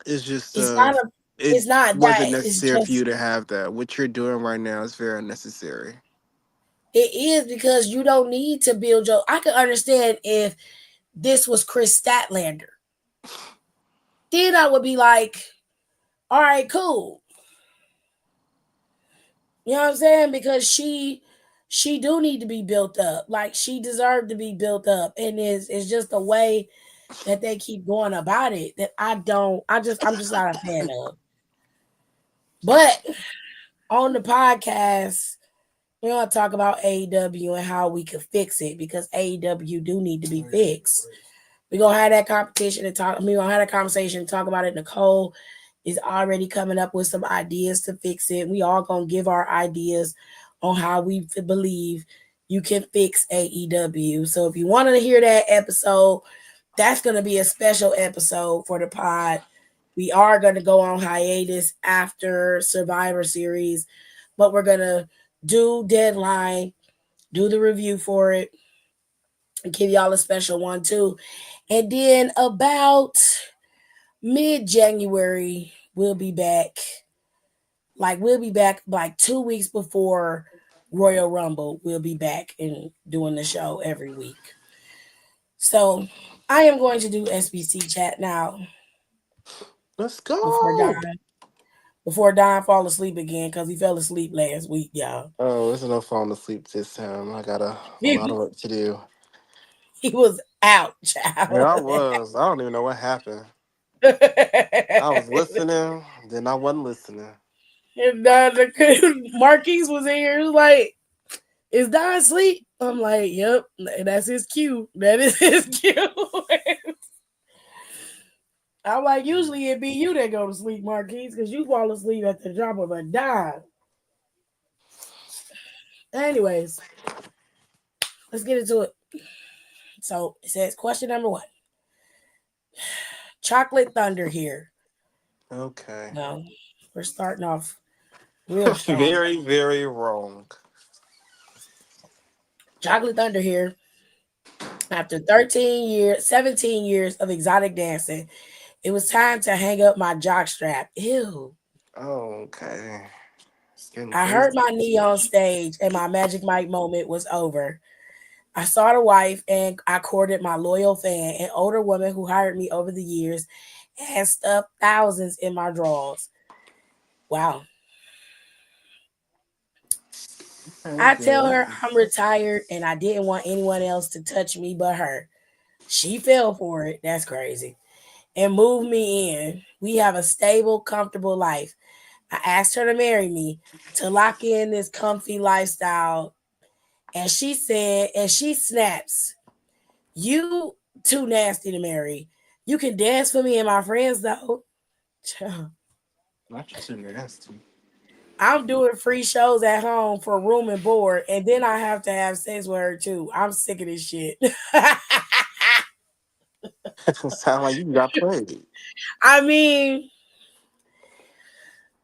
It's just it's not a it it's not that. wasn't It's necessary for you just to have that. What you're doing right now is very unnecessary. it is because you don't need to build your I could understand if this was Chris Statlander. Then I would be like, all right, cool. You know what I'm saying? Because she do need to be built up. Like, she deserved to be built up. And it's just the way that they keep going about it that I'm just not a fan of. But on the podcast, we're gonna talk about AEW and how we could fix it because AEW do need to be fixed. We're gonna have that competition and talk. We're gonna have that conversation and talk about it. Nicole is already coming up with some ideas to fix it. We all gonna give our ideas on how we believe you can fix AEW. So if you wanted to hear that episode, that's gonna be a special episode for the pod. We are gonna go on hiatus after Survivor Series, but we're gonna do Deadline, do the review for it, and give y'all a special one too. And then about mid-January, we'll be back. Like, we'll be back like 2 weeks before Royal Rumble. We'll be back and doing the show every week. So I am going to do SBC chat now Let's before go. Don fall asleep again because he fell asleep last week, y'all. Oh, there's no falling asleep this time. I got a lot of work to do. He was out, Yeah, child. I was. I don't even know what happened. I was listening, then I wasn't listening. And Marquise was in here. He was like, "Is Don asleep?" I'm like, "Yep, that's his cue. That is his cue." I'm like, usually it be you that go to sleep, Marquise, because you fall asleep at the drop of a dime. Anyways, let's get into it. So it says, question number one. Chocolate Thunder here. Okay. No, we're starting off real strong. Very, very wrong. Chocolate Thunder here. After 13 years, 17 years of exotic dancing, it was time to hang up my jock strap. Ew. Oh, okay. It's getting I hurt crazy. my knee on stage and my Magic Mike moment was over. I sought a wife and I courted my loyal fan, an older woman who hired me over the years and stuffed thousands in my drawers. Wow. I tell her I'm retired and I didn't want anyone else to touch me but her. She fell for it. That's crazy. And moved me in. We have a stable, comfortable life. I asked her to marry me to lock in this comfy lifestyle. And she said, and she snaps, you too nasty to marry. You can dance for me and my friends though. Not you too nasty. I'm doing free shows at home for room and board, and then I have to have sex with her too. I'm sick of this shit. Sound like you got played. I mean,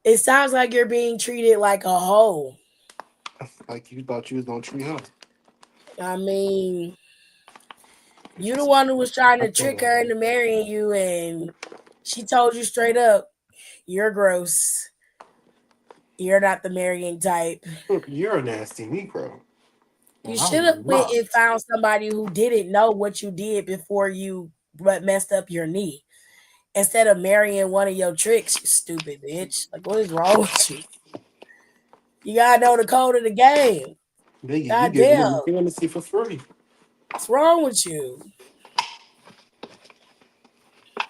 it sounds like you're being treated like a hoe. Like you thought you was gonna treat her. I mean, you the one who was trying I to trick can't. her into marrying you, and she told you straight up, "You're gross. You're not the marrying type." Look, you're a nasty Negro. You And should have I'm went not. and found somebody who didn't know what you did before you messed up your knee. Instead of marrying one of your tricks, you stupid bitch. Like, what is wrong with you? You gotta know the code of the game. Nigga, you God give damn. me fantasy for free. What's wrong with you?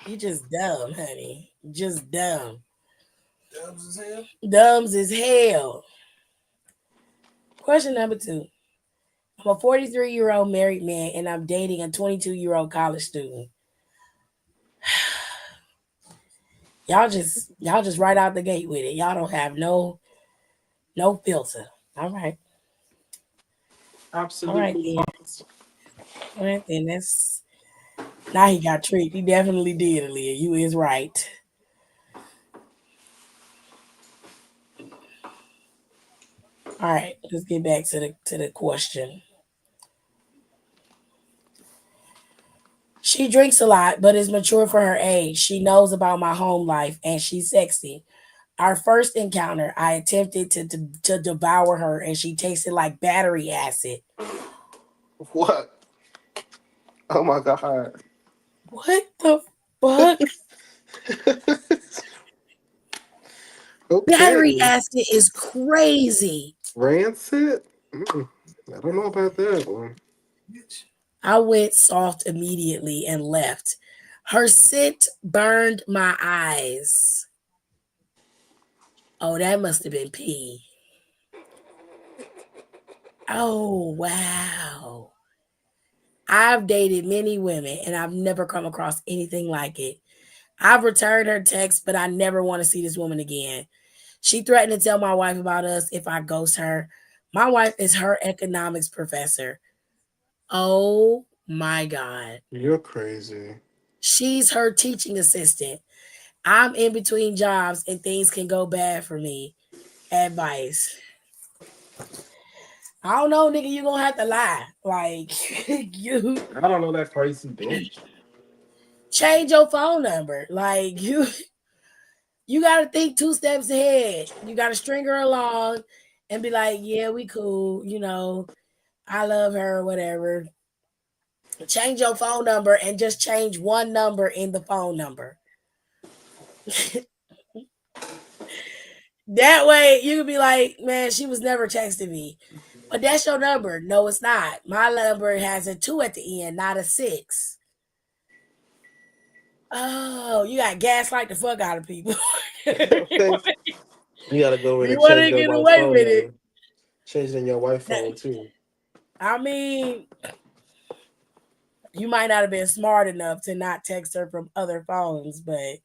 You just dumb, honey. Just dumb. Dubs as hell. Dumbs as hell. Question number two. I'm a 43-year-old married man and I'm dating a 22-year-old college student. Y'all just right out the gate with it. Y'all don't have no filter. All right. All right Absolutely then. not. All right then. That's now he got tricked. He definitely did, Aaliyah. You is right. All right, let's get back to the question. She drinks a lot, but is mature for her age. She knows about my home life and she's sexy. Our first encounter, I attempted to devour her and she tasted like battery acid. What? Oh my god. What the fuck? Battery Okay. acid is crazy. Rancid? I don't know about that one. Bitch. I went soft immediately and left. Her scent burned my eyes. Oh, that must have been pee. Oh, wow. I've dated many women and I've never come across anything like it. I've returned her text, but I never want to see this woman again. She threatened to tell my wife about us if I ghost her. My wife is her economics professor. Oh my God. You're crazy. She's her teaching assistant. I'm in between jobs and things can go bad for me. Advice. I don't know, nigga, you gonna have to lie. Like, you I don't know that crazy bitch. change your phone number. Like, you got to think two steps ahead. You got to string her along and be like, yeah, we cool. I love her, whatever. Change your phone number and just change one number in the phone number. That way you can be like, man, she was never texting me. But that's your number. No, it's not. My number has a 2 at the end, not a 6. Oh, you got gaslight the fuck out of people. Okay. You gotta go in You and want change to your get wife's away phone with it. number. Change it in your wife's phone too. I mean, You might not have been smart enough to not text her from other phones, but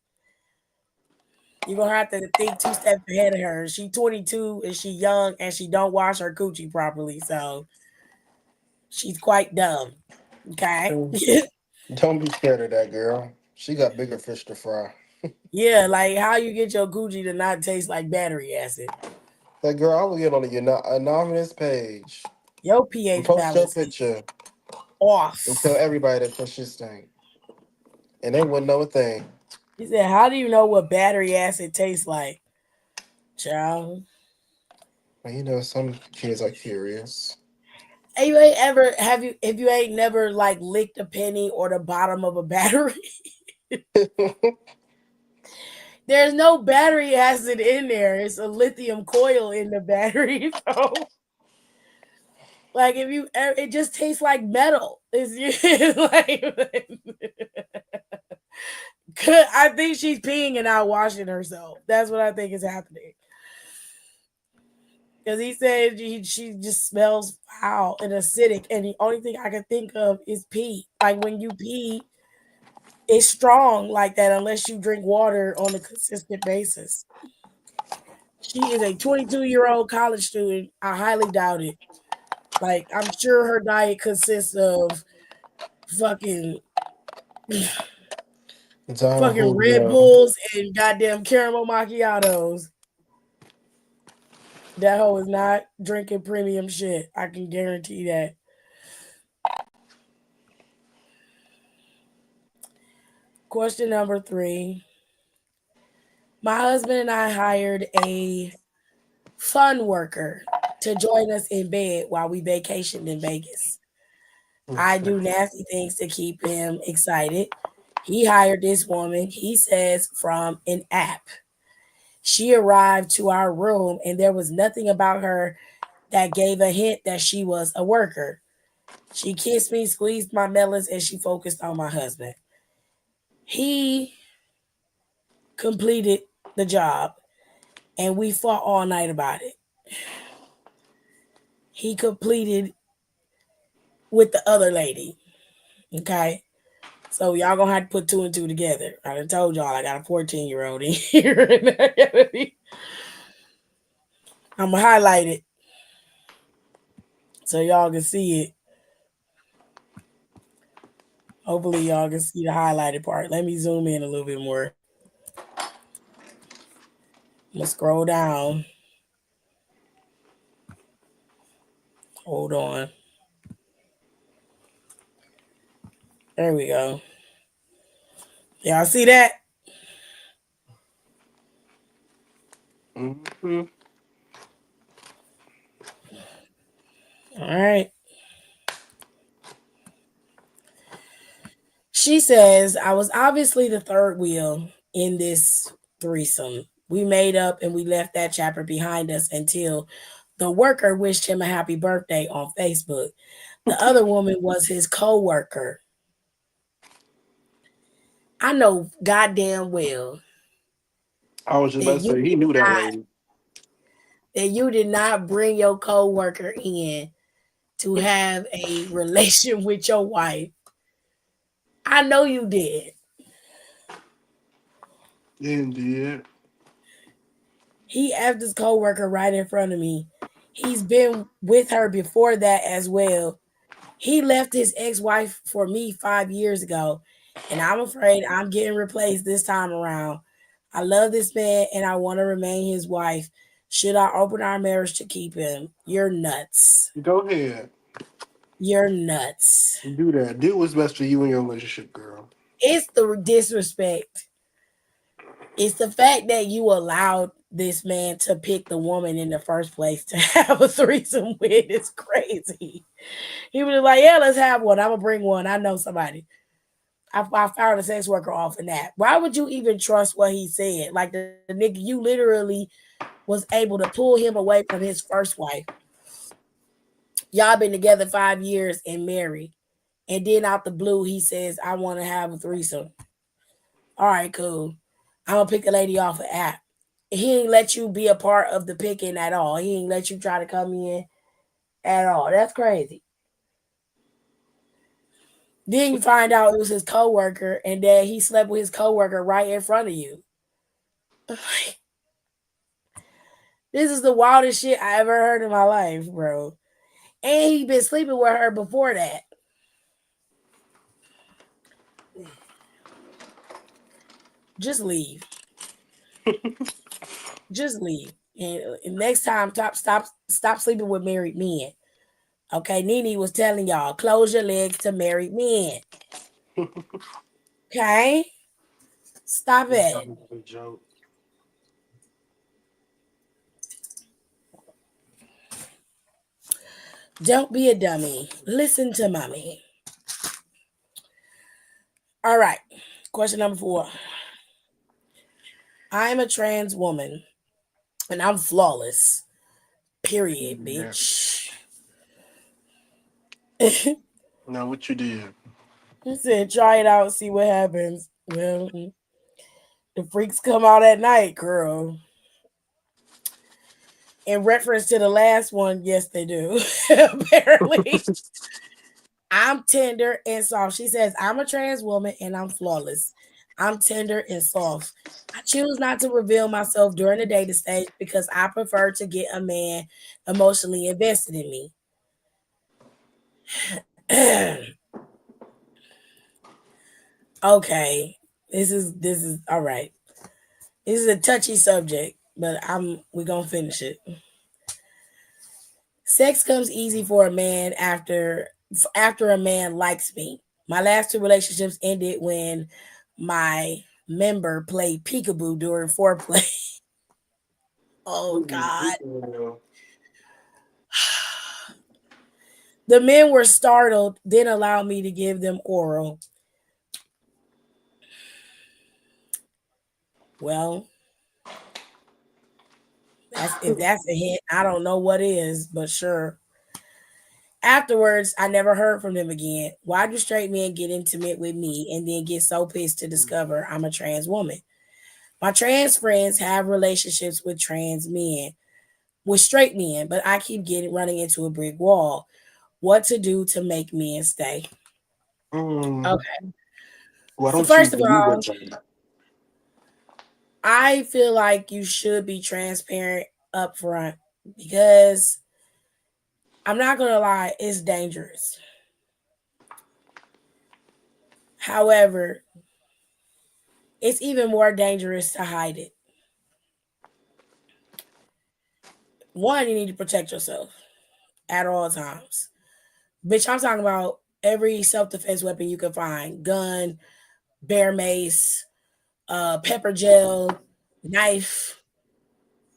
you're gonna have to think two steps ahead of her. She 22 and she young and she don't wash her coochie properly, so she's quite dumb. Okay. Mm. Don't be scared of that girl. She got bigger fish to fry. Yeah, like how you get your coochie to not taste like battery acid. That girl, I will get on the anonymous page Your and pH post your balance is picture and tell off. everybody that your shit stink. And they wouldn't know a thing. He said, "How do you know what battery acid tastes like, child?" Well, you know, some kids are curious. And you ain't ever have you if you ain't never like licked a penny or the bottom of a battery. There's no battery acid in there. It's a lithium coil in the battery. So, like, it just tastes like metal. It's like, I think she's peeing and not washing herself. That's what I think is happening. Because he said she just smells foul and acidic, and the only thing I can think of is pee. Like when you pee, it's strong like that unless you drink water on a consistent basis. She is a 22-year-old college student. I highly doubt it. Like I'm sure her diet consists of fucking Donna fucking Red Julio. Bulls and goddamn caramel macchiatos. That hoe is not drinking premium shit. I can guarantee that. Question number 3. My husband and I hired a fun worker to join us in bed while we vacationed in Vegas. I do nasty things to keep him excited. He hired this woman, he says, from an app. She arrived to our room and there was nothing about her that gave a hint that she was a worker. She kissed me, squeezed my melons, and she focused on my husband. He completed the job and we fought all night about it. He completed with the other lady. Okay. So y'all gonna have to put two and two together. I done told y'all I got a 14-year-old in here. I'm gonna highlight it so y'all can see it. Hopefully y'all can see the highlighted part. Let me zoom in a little bit more. I'm gonna scroll down. Hold on. There we go. Y'all see that? Mm-hmm. All right. She says, I was obviously the third wheel in this threesome. We made up and we left that chapter behind us until the worker wished him a happy birthday on Facebook. The other woman was his co-worker. I know goddamn well I was just that about to say he knew that not lady. that you did not bring your co-worker in to have a relation with your wife. I know you did. Indeed. He asked his co-worker right in front of me. He's been with her before that as well. He left his ex-wife for me 5 years ago, and I'm afraid I'm getting replaced this time around. I love this man and I want to remain his wife. Should I open our marriage to keep him? You're nuts. Go ahead. You're nuts. Do that. Do what's best for you and your relationship, girl. It's the disrespect. It's the fact that you allowed this man to pick the woman in the first place to have a threesome with. It's crazy. He was like, yeah, let's have one. I'm going to bring one. I know somebody. I found a sex worker off in that. Why would you even trust what he said? Like the nigga, you literally was able to pull him away from his first wife. Y'all been together 5 years and married. And then out the blue, he says, I want to have a threesome. All right, cool. I'm going to pick the lady off an app. He ain't let you be a part of the picking at all. He ain't let you try to come in at all. That's crazy. Then you find out it was his coworker, and that he slept with his coworker right in front of you. This is the wildest shit I ever heard in my life, bro. And he been sleeping with her before that. Just leave. Just leave. And next time, stop sleeping with married men. Okay, Nene was telling y'all, close your legs to married men. Okay, stop it. A joke. Don't be a dummy. Listen to mommy. All right. Question number 4. I'm a trans woman and I'm flawless. Period, Yeah. bitch. Now what you did? I said, try it out, see what happens. Well, the freaks come out at night, girl. In reference to the last one, yes, they do. Apparently. I'm tender and soft. She says, I'm a trans woman and I'm flawless. I'm tender and soft. I choose not to reveal myself during the dating stage because I prefer to get a man emotionally invested in me. Okay. This is all right. This is a touchy subject, but we're gonna finish it. Sex comes easy for a man after a man likes me. My last 2 relationships ended when my member played peekaboo during foreplay. Oh God. The men were startled, then allowed me to give them oral. Well, if that's a hint, I don't know what is, but sure. Afterwards, I never heard from them again. Why do straight men get intimate with me and then get so pissed to discover I'm a trans woman? My trans friends have relationships with trans men, with straight men, but I keep getting running into a brick wall. What to do to make men stay? Mm, Okay. why So don't you first of believe all, that? I feel like you should be transparent up front because I'm not gonna lie, it's dangerous. However, it's even more dangerous to hide it. One, you need to protect yourself at all times. Bitch, I'm talking about every self-defense weapon you can find: gun, bear mace, pepper gel, knife,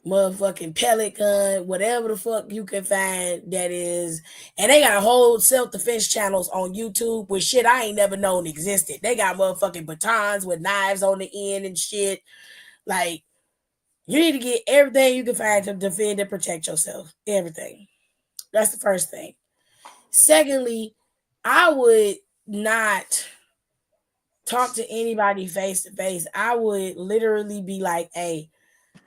motherfucking pellet gun, whatever the fuck you can find that is. And they got a whole self-defense channels on YouTube with shit I ain't never known existed. They got motherfucking batons with knives on the end and shit. Like, you need to get everything you can find to defend and protect yourself. Everything. That's the first thing. Secondly, I would not talk to anybody face to face. I would literally be like, hey,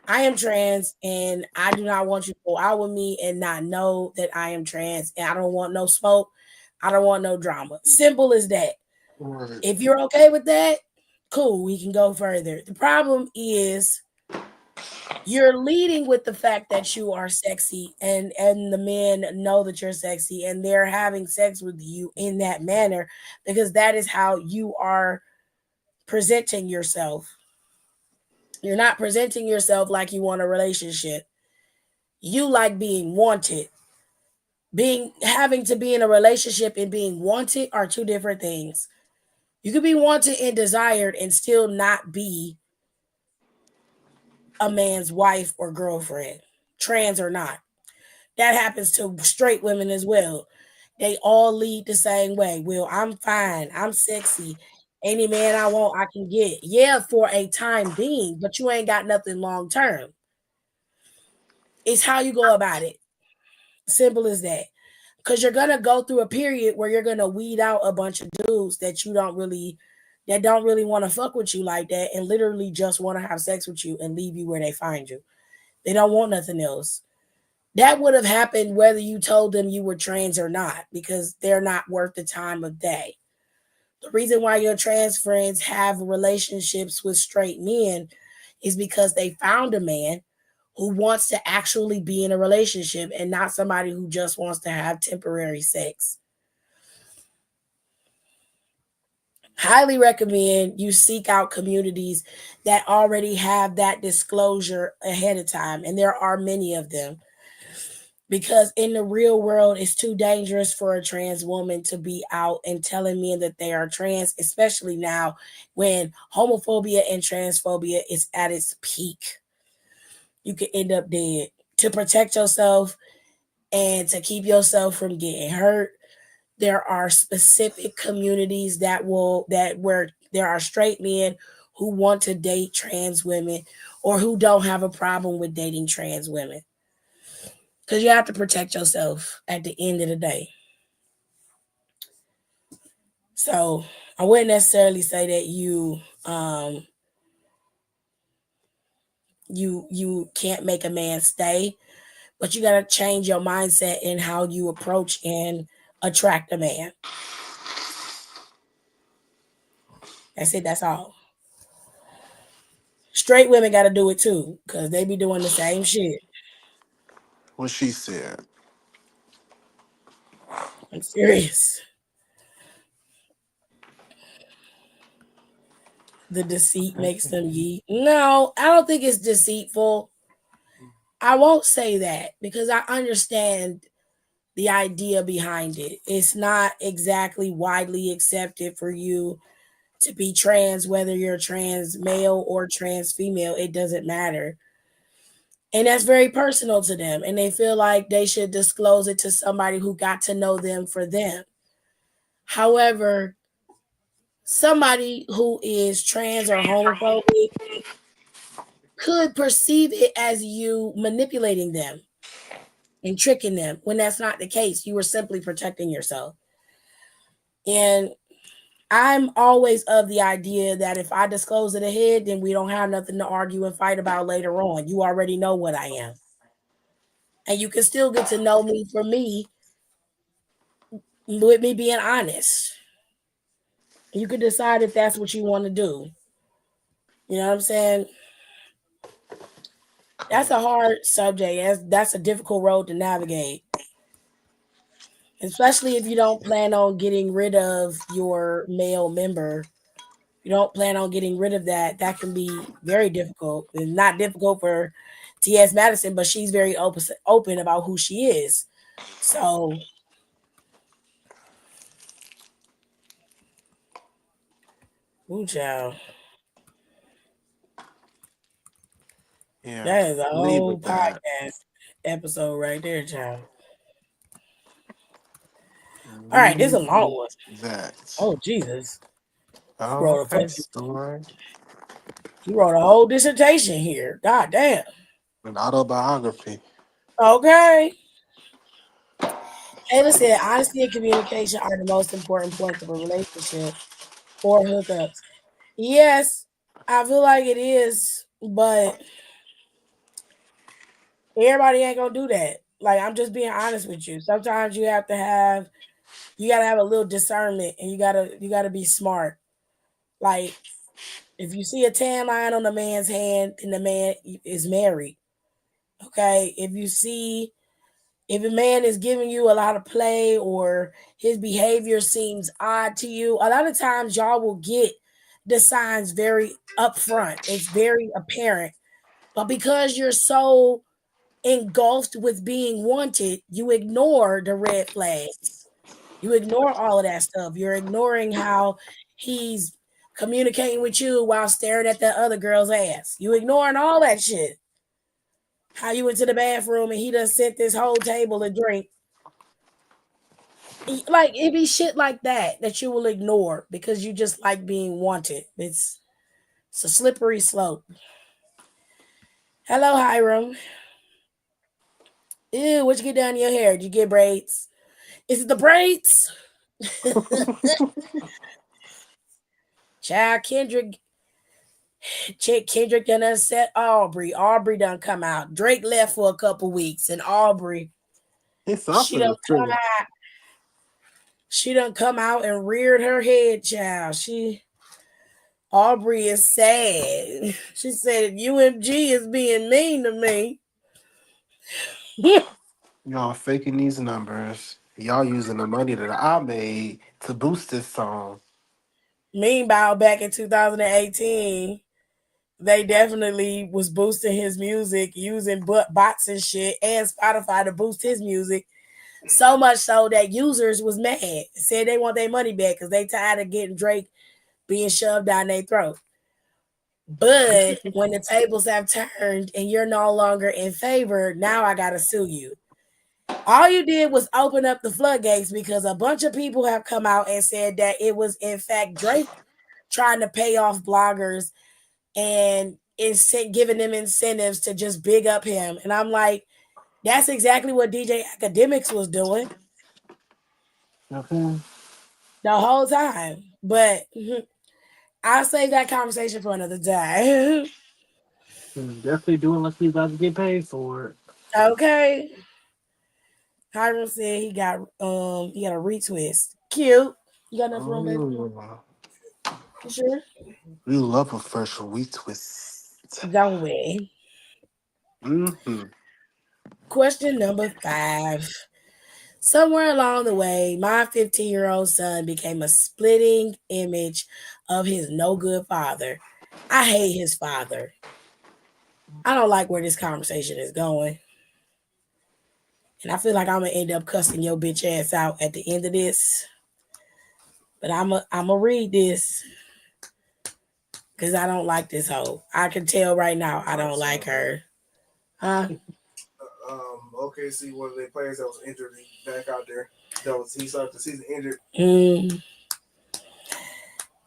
I am trans and I do not want you to go out with me and not know that I am trans. And I don't want no smoke. I don't want no drama. Simple as that. Right. If you're okay with that, cool, we can go further. The problem is you're leading with the fact that you are sexy and the men know that you're sexy and they're having sex with you in that manner because that is how you are presenting yourself. You're not presenting yourself like you want a relationship. You like being wanted. Being having to be in a relationship and being wanted are two different things. You could be wanted and desired and still not be a man's wife or girlfriend, trans or not. That happens to straight women as well. They all lead the same way. Well, I'm fine. I'm sexy. Any man I want, I can get. Yeah, for a time being, but you ain't got nothing long term. It's how you go about it. Simple as that. Because you're gonna go through a period where you're gonna weed out a bunch of dudes that don't really want to fuck with you like that and literally just want to have sex with you and leave you where they find you. They don't want nothing else. That would have happened whether you told them you were trans or not, because they're not worth the time of day. The reason why your trans friends have relationships with straight men is because they found a man who wants to actually be in a relationship and not somebody who just wants to have temporary sex. Highly recommend you seek out communities that already have that disclosure ahead of time, and there are many of them. Because in the real world, it's too dangerous for a trans woman to be out and telling men that they are trans, especially now when homophobia and transphobia is at its peak. You could end up dead. To protect yourself and to keep yourself from getting hurt, there are specific communities that where there are straight men who want to date trans women or who don't have a problem with dating trans women, because you have to protect yourself at the end of the day. So I wouldn't necessarily say that you can't make a man stay, but you got to change your mindset in how you approach and attract a man. That's it. That's all. Straight women got to do it too, because they be doing the same shit. What she said. I'm serious. The deceit makes them yeet. No, I don't think it's deceitful. I won't say that because I understand the idea behind it. It's not exactly widely accepted for you to be trans, whether you're trans male or trans female, it doesn't matter. And that's very personal to them. And they feel like they should disclose it to somebody who got to know them for them. However, somebody who is trans or homophobic could perceive it as you manipulating them and tricking them when that's not the case. You were simply protecting yourself. And I'm always of the idea that if I disclose it ahead, then we don't have nothing to argue and fight about later on. You already know what I am. And you can still get to know me for me with me being honest. You can decide if that's what you want to do. You know what I'm saying? That's a hard subject. That's a difficult road to navigate, especially if you don't plan on getting rid of your male member. You don't plan on getting rid of that. That can be very difficult. It's not difficult for T.S. Madison, but she's very open about who she is. So, ooh, child, Yeah. that is a Leave whole with that. podcast episode right there, child. All right, this is a Leave long with one. that. Oh Jesus, you Oh, wrote a okay, fucking, story. you wrote a whole dissertation here. God damn. An autobiography. Okay. Taylor said, honesty and communication are the most important points of a relationship or hookups. Yes, I feel like it is, but everybody ain't gonna do that. Like I'm just being honest with you. Sometimes you gotta have a little discernment and you gotta be smart. Like if you see a tan line on the man's hand and the man is married, okay. If a man is giving you a lot of play or his behavior seems odd to you, a lot of times y'all will get the signs very upfront. It's very apparent. But because you're so engulfed with being wanted, you ignore the red flags. You ignore all of that stuff. You're ignoring how he's communicating with you while staring at the other girl's ass. You ignoring all that shit. How you went to the bathroom and he done sent this whole table a drink. Like it be shit like that you will ignore because you just like being wanted. It's a slippery slope. Hello, Hiram. Ew, what you get down in your hair? Did you get braids? Is it the braids? Child Kendrick done upset Aubrey. Aubrey done come out. Drake left for a couple weeks, and Aubrey, It's she something done to come trigger. out. She done come out and reared her head, child. Aubrey is sad. She said, UMG is being mean to me. Y'all faking these numbers. Y'all using the money that I made to boost this song. Meanwhile, back in 2018, they definitely was boosting his music using bots and shit and Spotify to boost his music. So much so that users was mad, said they want their money back because they tired of getting Drake being shoved down their throat. But when the tables have turned and you're no longer in favor, now I gotta sue you. All you did was open up the floodgates because a bunch of people have come out and said that it was in fact Drake trying to pay off bloggers and giving them incentives to just big up him. And I'm like, that's exactly what DJ Academics was doing Okay. the whole time. But I'll save that conversation for another day. Definitely doing like he's about to get paid for it. Okay. Hiram said he got a retwist. Cute. You got enough room, baby? Oh, You sure? we love a fresh wheat twist. Don't we? Mm-hmm. Question number 5. Somewhere along the way, my 15-year-old son became a splitting image of his no good father. I hate his father. I don't like where this conversation is going. And I feel like I'm gonna end up cussing your bitch ass out at the end of this. But I'm gonna read this because I don't like this hoe. I can tell right now I don't like her. Huh? OKC, one of their players that was injured, back out there. He started the season injured.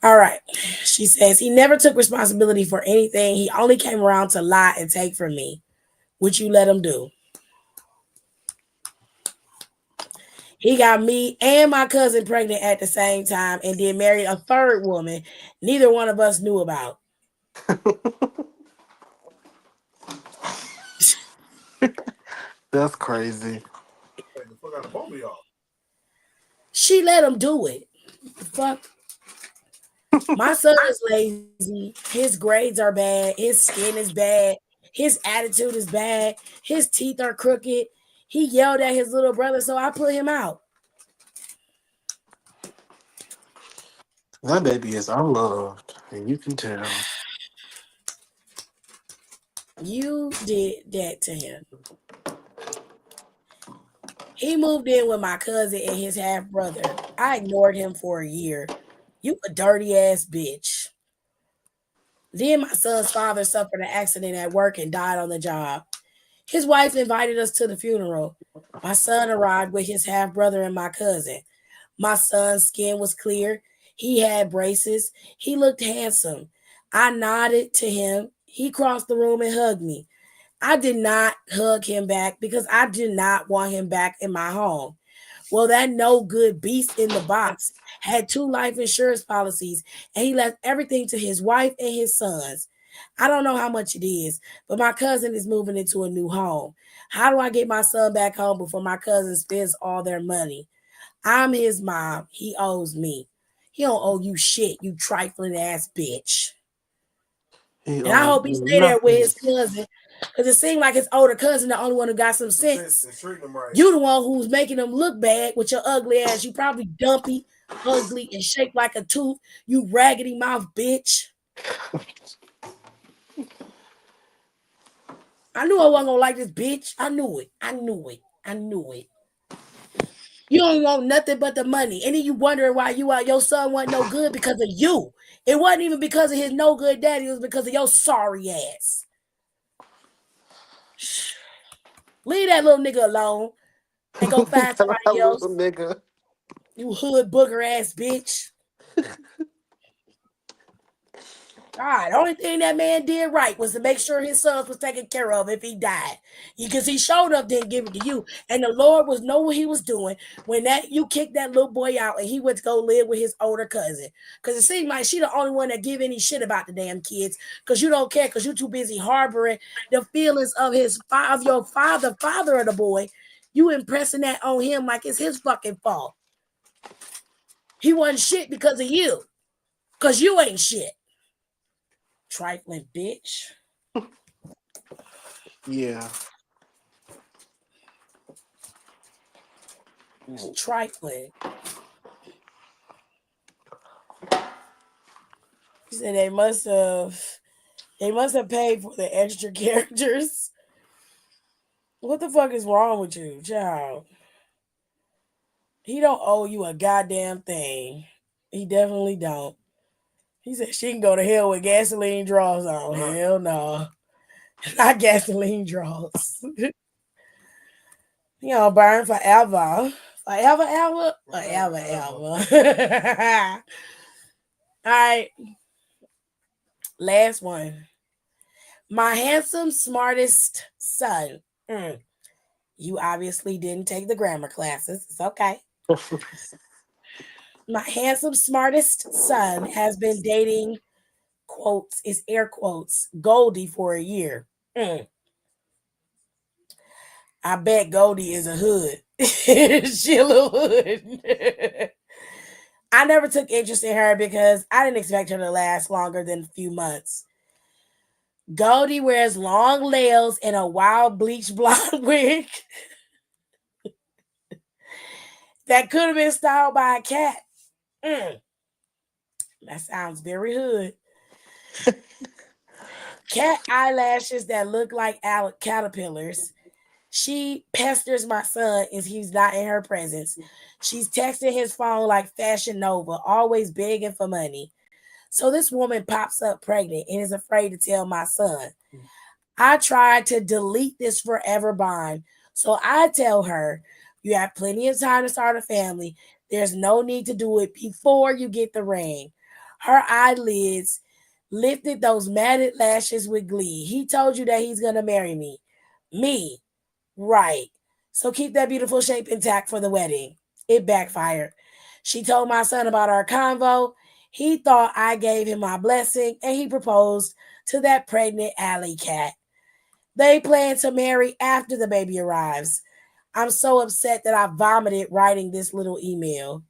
All right. She says he never took responsibility for anything. He only came around to lie and take from me, which you let him do. He got me and my cousin pregnant at the same time and then married a third woman neither one of us knew about. That's crazy. Like the fuck out of both of y'all. She let him do it. The fuck? My son is lazy. His grades are bad. His skin is bad. His attitude is bad. His teeth are crooked. He yelled at his little brother, so I put him out. That baby is unloved, and you can tell. You did that to him. He moved in with my cousin and his half brother. I ignored him for a year. You a dirty ass bitch. Then my son's father suffered an accident at work and died on the job. His wife invited us to the funeral. My son arrived with his half brother and my cousin. My son's skin was clear. He had braces. He looked handsome. I nodded to him. He crossed the room and hugged me. I did not hug him back because I did not want him back in my home. Well, that no good beast in the box had 2 life insurance policies and he left everything to his wife and his sons. I don't know how much it is, but my cousin is moving into a new home. How do I get my son back home before my cousin spends all their money? I'm his mom. He owes me. He don't owe you shit, you trifling ass bitch. He And I owes hope he you stay there with nothing. his cousin. Because it seemed like his older cousin, the only one who got some sense. Treating them right. You the one who's making them look bad with your ugly ass. You probably dumpy, ugly, and shaped like a tooth. You raggedy mouth bitch. I knew I wasn't gonna like this bitch. I knew it. I knew it. I knew it. You don't want nothing but the money. And then you wondering why your son wasn't no good because of you. It wasn't even because of his no good daddy. It was because of your sorry ass. Leave that little nigga alone and go find That somebody else. little nigga. You hood booger ass bitch. God, the only thing that man did right was to make sure his sons was taken care of if he died. Because he showed up, didn't give it to you. And the Lord was know what he was doing when that you kicked that little boy out and he went to go live with his older cousin. Because it seemed like she the only one that give any shit about the damn kids. Because you don't care because you too busy harboring the feelings of your father of the boy. You impressing that on him like it's his fucking fault. He wasn't shit because of you. Because you ain't shit. Trifling bitch. Yeah. It's trifling. He said they must have paid for the extra characters. What the fuck is wrong with you, child? He don't owe you a goddamn thing. He definitely don't. He said she can go to hell with gasoline draws on. Hell no. Not gasoline draws. You know, burn forever. Forever, ever. Forever, ever. All right. Last one. My handsome, smartest son. You obviously didn't take the grammar classes. It's okay. My handsome, smartest son has been dating, quotes, is air quotes, Goldie for a year. I bet Goldie is a hood. She a little hood. I never took interest in her because I didn't expect her to last longer than a few months. Goldie wears long nails and a wild bleach blonde wig that could have been styled by a cat. That sounds very hood. Cat eyelashes that look like caterpillars. She pesters my son if he's not in her presence. She's texting his phone like Fashion Nova, always begging for money. So this woman pops up pregnant and is afraid to tell my son. I tried to delete this forever bond. So I tell her, you have plenty of time to start a family. There's no need to do it before you get the ring. Her eyelids lifted those matted lashes with glee. He told you that he's going to marry me. Me. Right. So keep that beautiful shape intact for the wedding. It backfired. She told my son about our convo. He thought I gave him my blessing and he proposed to that pregnant alley cat. They plan to marry after the baby arrives. I'm so upset that I vomited writing this little email.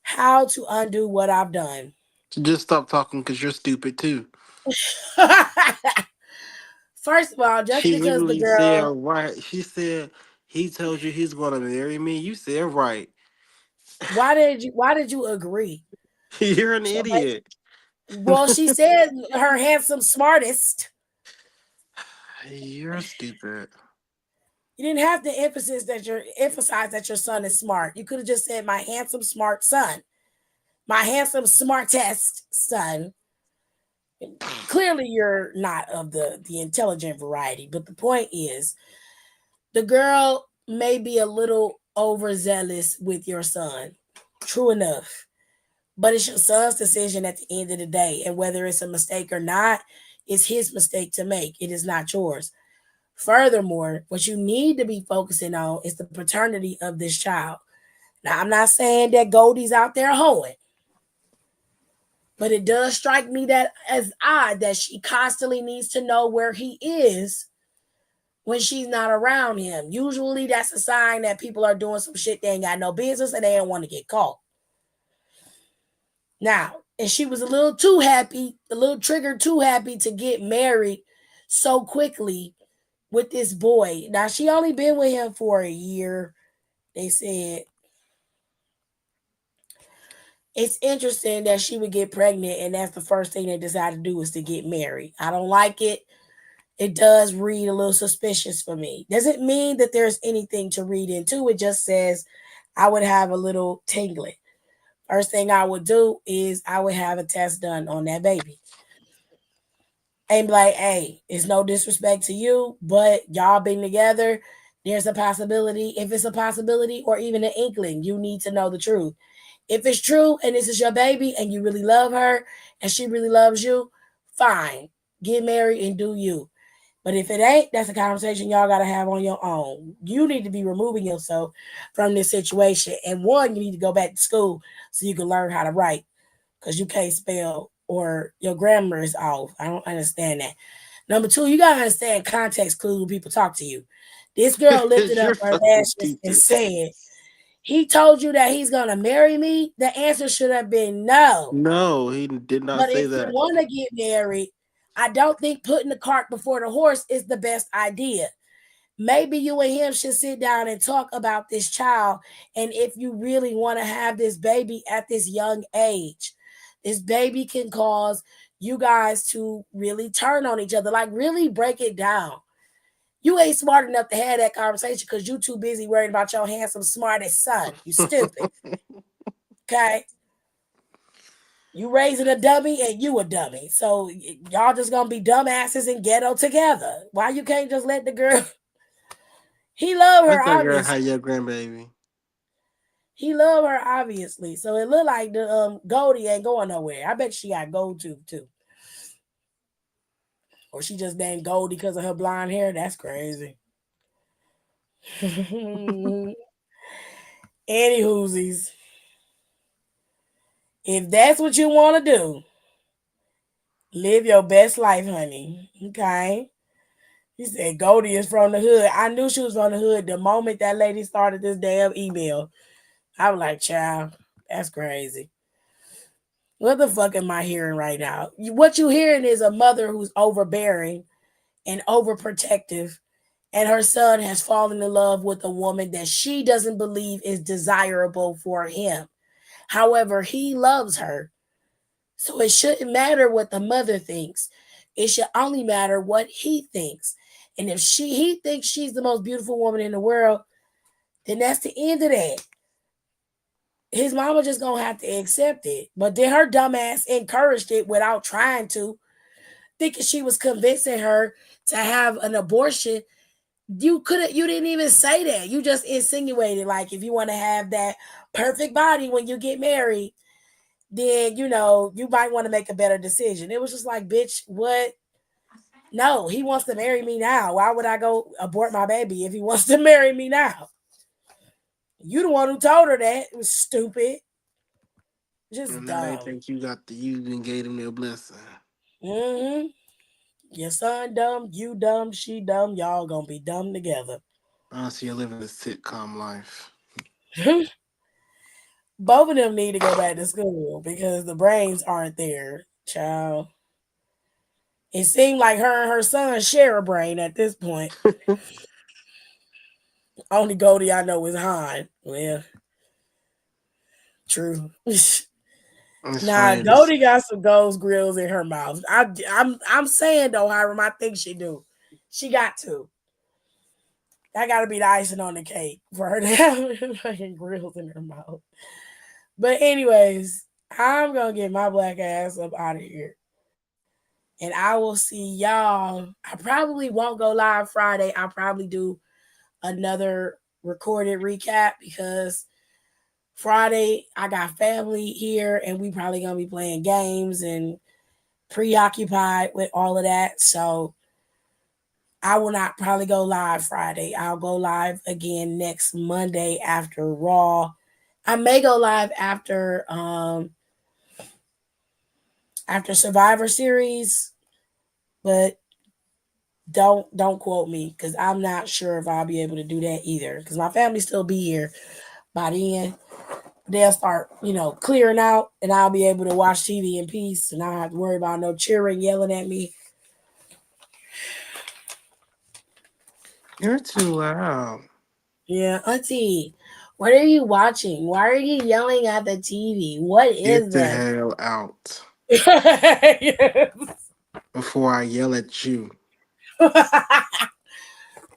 How to undo what I've done. Just stop talking because you're stupid too. First of all, just She because the literally said girl, right. She said he told you he's gonna marry me. You said right. why did you agree? You're an So idiot. well, she said her handsome smartest. You're stupid. You didn't have to emphasize that your son is smart. You could have just said my handsome smart son. My handsome smartest son. Clearly you're not of the intelligent variety, but the point is the girl may be a little overzealous with your son. True enough. But it's your son's decision at the end of the day. And whether it's a mistake or not, it's his mistake to make. It is not yours. Furthermore, what you need to be focusing on is the paternity of this child. Now, I'm not saying that Goldie's out there hoeing, but it does strike me that as odd that she constantly needs to know where he is when she's not around him. Usually, that's a sign that people are doing some shit they ain't got no business and they don't want to get caught. Now, and she was a little too happy, a little triggered too happy to get married so quickly with this boy. Now, she only been with him for a year. They said it's interesting that she would get pregnant and that's the first thing they decide to do is to get married. I don't like it. It does read a little suspicious for me. Doesn't mean that there's anything to read into. It just says I would have a little tingling. First thing I would do is I would have a test done on that baby. And be like, hey, it's no disrespect to you, but y'all been together. There's a possibility, if it's a possibility or even an inkling, you need to know the truth. If it's true and this is your baby and you really love her and she really loves you, fine. Get married and do you. But if it ain't, that's a conversation y'all got to have on your own. You need to be removing yourself from this situation. And one, you need to go back to school so you can learn how to write because you can't spell or your grammar is off. I don't understand that. Number two, you got to understand context clues when people talk to you. This girl lifted up You're her fucking lashes and stupid. said, He told you that he's gonna marry me, the answer should have been no. No, he did not But say if you that. want to get married, I don't think putting the cart before the horse is the best idea. Maybe you and him should sit down and talk about this child. And if you really want to have this baby at this young age, this baby can cause you guys to really turn on each other, like really break it down. You ain't smart enough to have that conversation because you too busy worried about your handsome, smartest son. You stupid. Okay? You raising a dummy and you a dummy. So y'all just gonna be dumbasses and ghetto together. Why you can't just let the girl he love her Let that girl have obviously. your grandbaby. He love her obviously. So it look like the Goldie ain't going nowhere. I bet she got gold too. Or she just named Goldie because of her blonde hair. That's crazy. Any whoosies. If that's what you want to do, live your best life, honey. Okay. He said Goldie is from the hood. I knew she was from the hood the moment that lady started this damn email. I was like, child, that's crazy. What the fuck am I hearing right now? What you hearing is a mother who's overbearing and overprotective, and her son has fallen in love with a woman that she doesn't believe is desirable for him. However, he loves her. So it shouldn't matter what the mother thinks. It should only matter what he thinks. And if he thinks she's the most beautiful woman in the world, then that's the end of that. His mama just gonna have to accept it. But then her dumbass encouraged it without trying to, thinking she was convincing her to have an abortion. You didn't even say that. You just insinuated like if you want to have that perfect body when you get married, then you might want to make a better decision. It was just like, bitch, what? No, he wants to marry me now. Why would I go abort my baby if he wants to marry me now? You the one who told her that. It was stupid. Just And now they dumb. think you and gave them their blessing. Mm-hmm. Your son dumb, you dumb, she dumb. Y'all gonna be dumb together. Honestly, you're living a sitcom life. Both of them need to go back to school because the brains aren't there, child. It seemed like her and her son share a brain at this point. Only Goldie I know is Han. Well, true. It's Nah, funny. This Goldie got some ghost grills in her mouth. I'm saying though, Hiram, I think she do. She got to. That got to be the icing on the cake for her to have fucking grills in her mouth. But anyways, I'm gonna get my black ass up out of here, and I will see y'all. I probably won't go live Friday. I'll probably do another recorded recap because Friday I got family here, and we probably gonna be playing games and preoccupied with all of that. So I will not probably go live Friday. I'll go live again next Monday after Raw. I may go live after Survivor Series, but don't quote me because I'm not sure if I'll be able to do that either. Because my family still be here by then. They'll start, clearing out, and I'll be able to watch TV in peace, and I don't have to worry about no cheering, yelling at me. you're too loud. Yeah, Auntie, what are you watching? Why are you yelling at the TV? What Get is the this? hell out Yes. before I yell at you.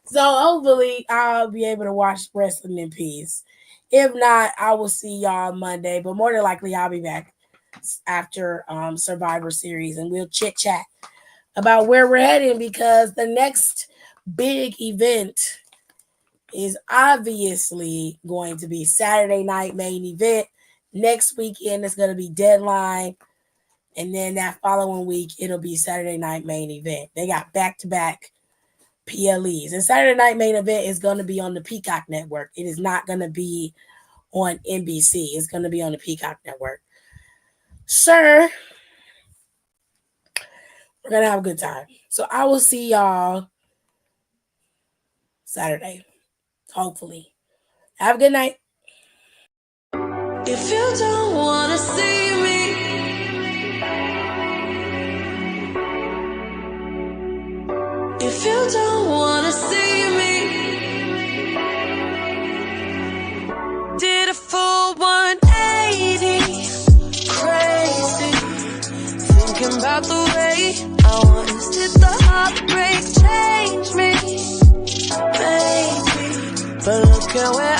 So hopefully I'll be able to watch wrestling in peace. If not, I will see y'all Monday. But more than likely, I'll be back after Survivor Series, and we'll chit chat about where we're heading because the next big event is obviously going to be Saturday night main event. Next weekend is going to be Deadline, and then that following week it'll be Saturday night main event. They got back to back PLEs. And Saturday night main event is going to be on the Peacock Network. It is not going to be on NBC. It's going to be on the Peacock Network. Sir, we're going to have a good time. So I will see y'all Saturday, hopefully. Have a good night. If you don't wanna see me, if you don't wanna see me, did a full 180, crazy, thinking about the way I was. Did the heartbreak change me? Maybe, but look at where